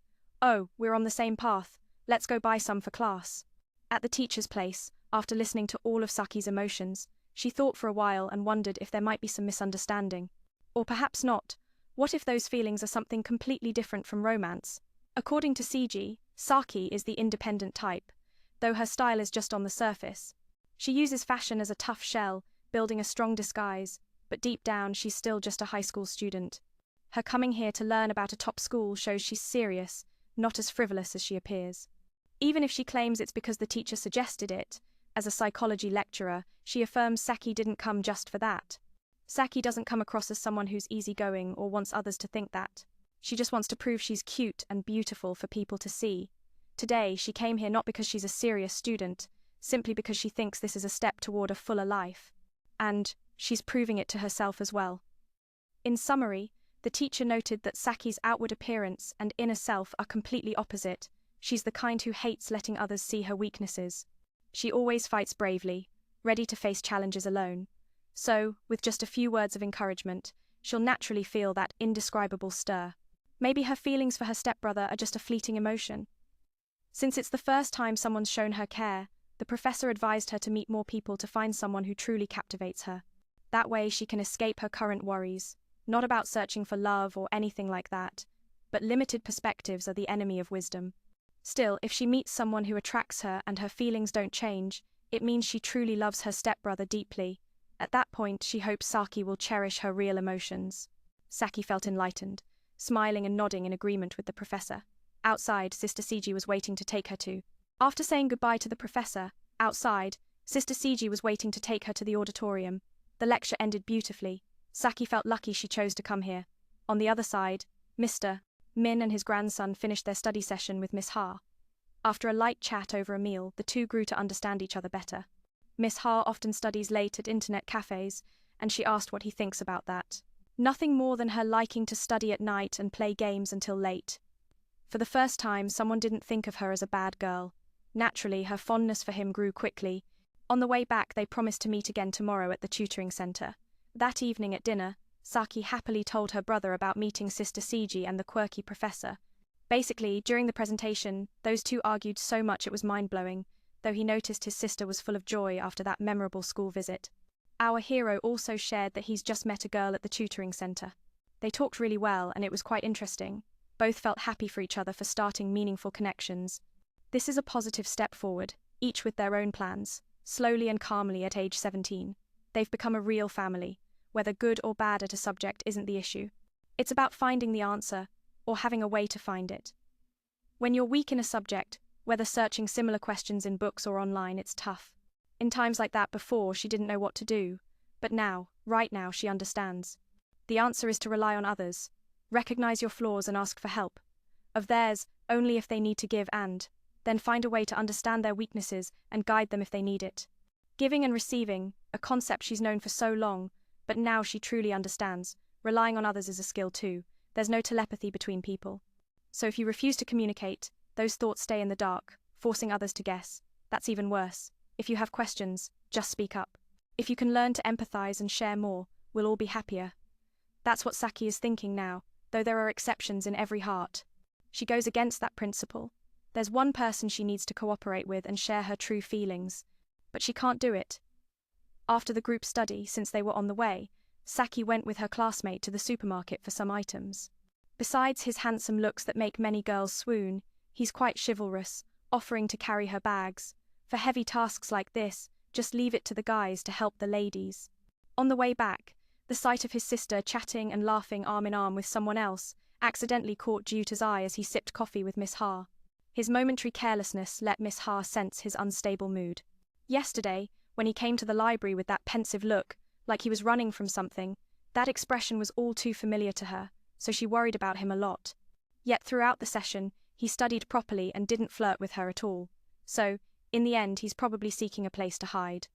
"Oh, we're on the same path. Let's go buy some for class." At the teacher's place, after listening to all of Saki's emotions, she thought for a while and wondered if there might be some misunderstanding. Or perhaps not. What if those feelings are something completely different from romance? According to Cg, Saki is the independent type, though her style is just on the surface. She uses fashion as a tough shell, building a strong disguise, but deep down she's still just a high school student. Her coming here to learn about a top school shows she's serious, not as frivolous as she appears. Even if she claims it's because the teacher suggested it, as a psychology lecturer, she affirms Saki didn't come just for that. Saki doesn't come across as someone who's easygoing or wants others to think that. She just wants to prove she's cute and beautiful for people to see. Today, she came here not because she's a serious student, simply because she thinks this is a step toward a fuller life. And she's proving it to herself as well. In summary, the teacher noted that Saki's outward appearance and inner self are completely opposite. She's the kind who hates letting others see her weaknesses. She always fights bravely, ready to face challenges alone. So, with just a few words of encouragement, she'll naturally feel that indescribable stir. Maybe her feelings for her stepbrother are just a fleeting emotion. Since it's the first time someone's shown her care, the professor advised her to meet more people to find someone who truly captivates her. That way she can escape her current worries. Not about searching for love or anything like that, but limited perspectives are the enemy of wisdom. Still, if she meets someone who attracts her and her feelings don't change, it means she truly loves her stepbrother deeply. At that point, she hopes Saki will cherish her real emotions. Saki felt enlightened, smiling and nodding in agreement with the professor. Outside, Sister Cigi was waiting to take her to. After saying goodbye to the professor, outside, Sister Cigi was waiting to take her to the auditorium. The lecture ended beautifully. Saki felt lucky she chose to come here. On the other side, Mr. Min and his grandson finished their study session with Miss Ha. After a light chat over a meal, the two grew to understand each other better. Miss Ha often studies late at internet cafes, and she asked what he thinks about that. Nothing more than her liking to study at night and play games until late. For the first time, someone didn't think of her as a bad girl. Naturally, her fondness for him grew quickly. On the way back, they promised to meet again tomorrow at the tutoring center. That evening at dinner, Saki happily told her brother about meeting Sister Cigi and the quirky professor. Basically, during the presentation, those two argued so much it was mind-blowing, though he noticed his sister was full of joy after that memorable school visit. Our hero also shared that he's just met a girl at the tutoring center. They talked really well, and it was quite interesting. Both felt happy for each other for starting meaningful connections. This is a positive step forward, each with their own plans. Slowly and calmly at age 17, they've become a real family. Whether good or bad at a subject isn't the issue. It's about finding the answer, or having a way to find it. When you're weak in a subject, whether searching similar questions in books or online, it's tough. In times like that before, she didn't know what to do. But now, right now, she understands. The answer is to rely on others. Recognize your flaws and ask for help. Of theirs, only if they need to give, and then find a way to understand their weaknesses and guide them if they need it. Giving and receiving, a concept she's known for so long, but now she truly understands. Relying on others is a skill too. There's no telepathy between people. So if you refuse to communicate, those thoughts stay in the dark, forcing others to guess. That's even worse. If you have questions, just speak up. If you can learn to empathize and share more, we'll all be happier. That's what Saki is thinking now, though there are exceptions in every heart. She goes against that principle. There's one person she needs to cooperate with and share her true feelings, but she can't do it. After the group study, since they were on the way, Saki went with her classmate to the supermarket for some items. Besides his handsome looks that make many girls swoon, he's quite chivalrous, offering to carry her bags. For heavy tasks like this, just leave it to the guys to help the ladies. On the way back, the sight of his sister chatting and laughing arm in arm with someone else accidentally caught Juta's eye as he sipped coffee with Miss Ha. His momentary carelessness let Miss Ha sense his unstable mood. Yesterday, when he came to the library with that pensive look, like he was running from something, that expression was all too familiar to her, so she worried about him a lot. Yet throughout the session, he studied properly and didn't flirt with her at all. So, in the end, he's probably seeking a place to hide.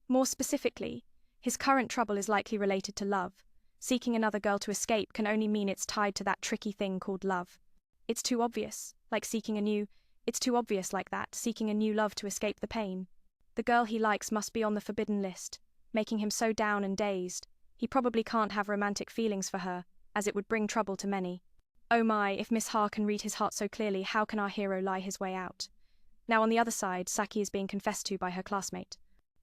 More specifically, his current trouble is likely related to love. Seeking another girl to escape can only mean it's tied to that tricky thing called love. It's too obvious, like seeking a new love to escape the pain. The girl he likes must be on the forbidden list, making him so down and dazed. He probably can't have romantic feelings for her, as it would bring trouble to many. Oh my, if Miss Ha can read his heart so clearly, how can our hero lie his way out? Now on the other side, Saki is being confessed to by her classmate.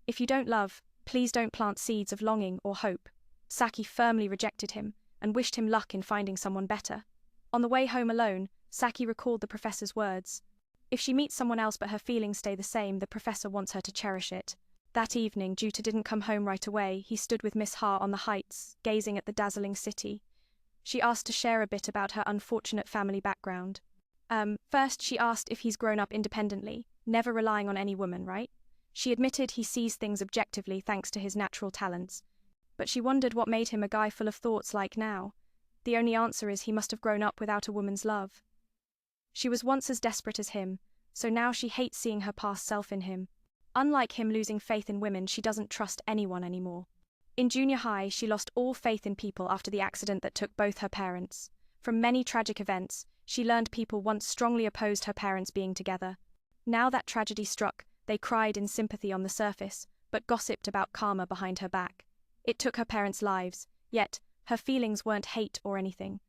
If you don't love, please don't plant seeds of longing or hope. Saki firmly rejected him, and wished him luck in finding someone better. On the way home alone, Saki recalled the professor's words. If she meets someone else but her feelings stay the same, the professor wants her to cherish it. That evening, Juta didn't come home right away. He stood with Miss Ha on the heights, gazing at the dazzling city. She asked to share a bit about her unfortunate family background. First, she asked if he's grown up independently, never relying on any woman, right? She admitted he sees things objectively thanks to his natural talents. But she wondered what made him a guy full of thoughts like now. The only answer is he must have grown up without a woman's love. She was once as desperate as him, so now she hates seeing her past self in him. Unlike him losing faith in women, she doesn't trust anyone anymore. In junior high, she lost all faith in people after the accident that took both her parents. From many tragic events, she learned people once strongly opposed her parents being together. Now that tragedy struck, they cried in sympathy on the surface, but gossiped about karma behind her back. It took her parents' lives, yet her feelings weren't hate or anything.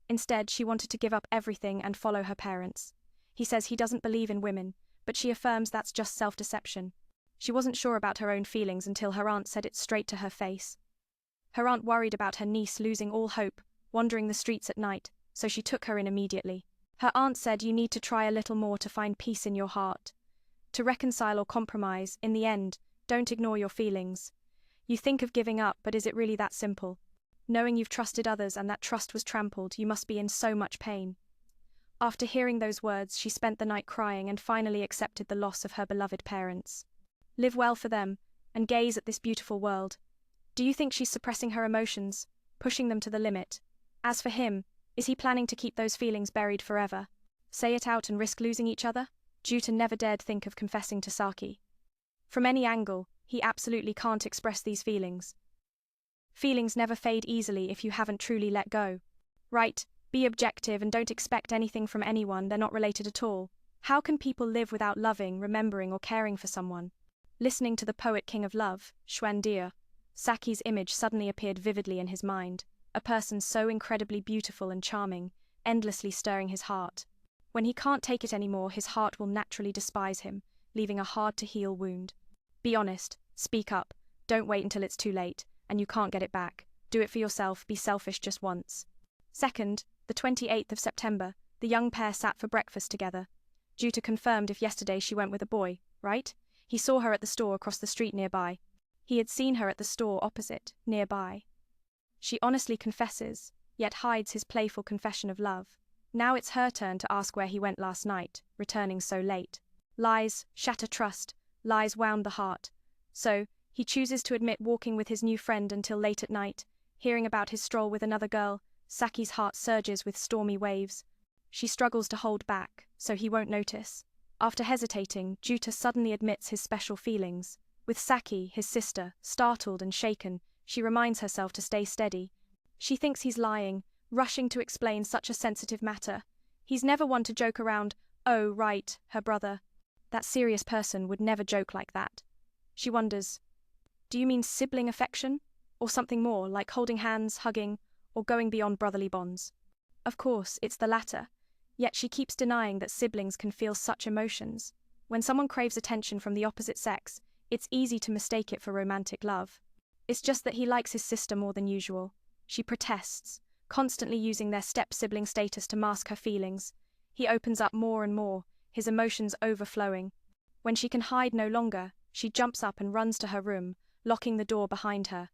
Instead, she wanted to give up everything and follow her parents. He says he doesn't believe in women, but she affirms that's just self-deception. She wasn't sure about her own feelings until her aunt said it straight to her face. Her aunt worried about her niece losing all hope, wandering the streets at night, so she took her in immediately. Her aunt said you need to try a little more to find peace in your heart. To reconcile or compromise, in the end, don't ignore your feelings. You think of giving up, but is it really that simple? Knowing you've trusted others and that trust was trampled, you must be in so much pain. After hearing those words, she spent the night crying and finally accepted the loss of her beloved parents. Live well for them, and gaze at this beautiful world. Do you think she's suppressing her emotions, pushing them to the limit? As for him, is he planning to keep those feelings buried forever? Say it out and risk losing each other? Juta never dared think of confessing to Saki. From any angle, he absolutely can't express these feelings. Feelings never fade easily if you haven't truly let go. Right, be objective and don't expect anything from anyone, they're not related at all. How can people live without loving, remembering or caring for someone? Listening to the poet king of love, Xuandia, Saki's image suddenly appeared vividly in his mind, a person so incredibly beautiful and charming, endlessly stirring his heart. When he can't take it anymore, his heart will naturally despise him, leaving a hard-to-heal wound. Be honest, speak up, don't wait until it's too late, and you can't get it back. Do it for yourself, be selfish just once. Second, the 28th of September, the young pair sat for breakfast together. Juta confirmed if yesterday she went with a boy, right? He saw her at the store across the street nearby. He had seen her at the store opposite, nearby. She honestly confesses, yet hides his playful confession of love. Now it's her turn to ask where he went last night, returning so late. Lies shatter trust, lies wound the heart. So, he chooses to admit walking with his new friend until late at night. Hearing about his stroll with another girl, Saki's heart surges with stormy waves. She struggles to hold back, so he won't notice. After hesitating, Juta suddenly admits his special feelings. With Saki, his sister, startled and shaken, she reminds herself to stay steady. She thinks he's lying, rushing to explain such a sensitive matter. He's never one to joke around, oh, right, her brother. That serious person would never joke like that. She wonders, do you mean sibling affection? Or something more, like holding hands, hugging, or going beyond brotherly bonds? Of course, it's the latter. Yet she keeps denying that siblings can feel such emotions. When someone craves attention from the opposite sex, it's easy to mistake it for romantic love. It's just that he likes his sister more than usual. She protests, constantly using their step-sibling status to mask her feelings. He opens up more and more, his emotions overflowing. When she can hide no longer, she jumps up and runs to her room, locking the door behind her.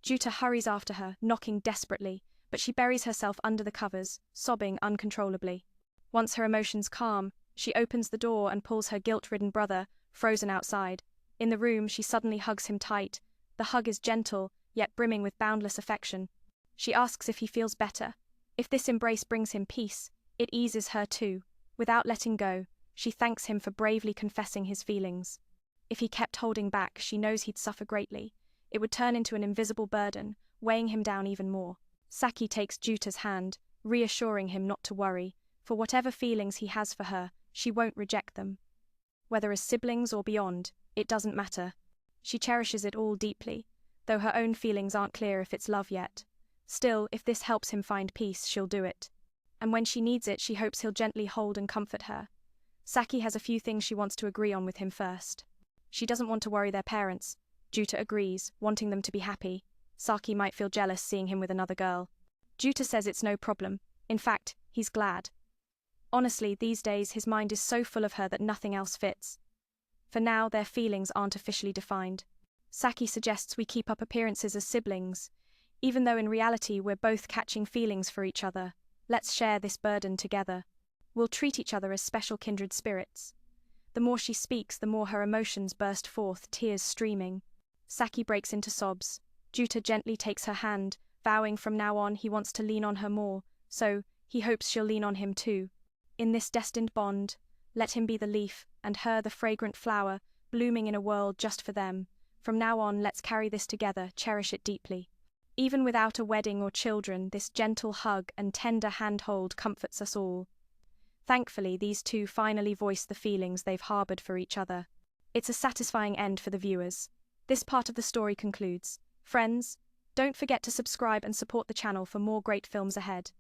Juta hurries after her, knocking desperately, but she buries herself under the covers, sobbing uncontrollably. Once her emotions calm, she opens the door and pulls her guilt-ridden brother, frozen outside. In the room, she suddenly hugs him tight. The hug is gentle, yet brimming with boundless affection. She asks if he feels better. If this embrace brings him peace, it eases her too. Without letting go, she thanks him for bravely confessing his feelings. If he kept holding back, she knows he'd suffer greatly. It would turn into an invisible burden, weighing him down even more. Saki takes Juta's hand, reassuring him not to worry. For whatever feelings he has for her, she won't reject them. Whether as siblings or beyond, it doesn't matter. She cherishes it all deeply, though her own feelings aren't clear if it's love yet. Still, if this helps him find peace, she'll do it. And when she needs it, she hopes he'll gently hold and comfort her. Saki has a few things she wants to agree on with him first. She doesn't want to worry their parents. Juta agrees, wanting them to be happy. Saki might feel jealous seeing him with another girl. Juta says it's no problem. In fact, he's glad. Honestly, these days his mind is so full of her that nothing else fits. For now, their feelings aren't officially defined. Saki suggests we keep up appearances as siblings. Even though in reality we're both catching feelings for each other, let's share this burden together. We'll treat each other as special kindred spirits. The more she speaks, the more her emotions burst forth, tears streaming. Saki breaks into sobs. Juta gently takes her hand, vowing from now on he wants to lean on her more, so he hopes she'll lean on him too. In this destined bond, Let him be the leaf, and her the fragrant flower, blooming in a world just for them. From now on, let's carry this together, cherish it deeply. Even without a wedding or children, this gentle hug and tender handhold comforts us all. Thankfully, these two finally voice the feelings they've harbored for each other. It's a satisfying end for the viewers. This part of the story concludes. Friends, don't forget to subscribe and support the channel for more great films ahead.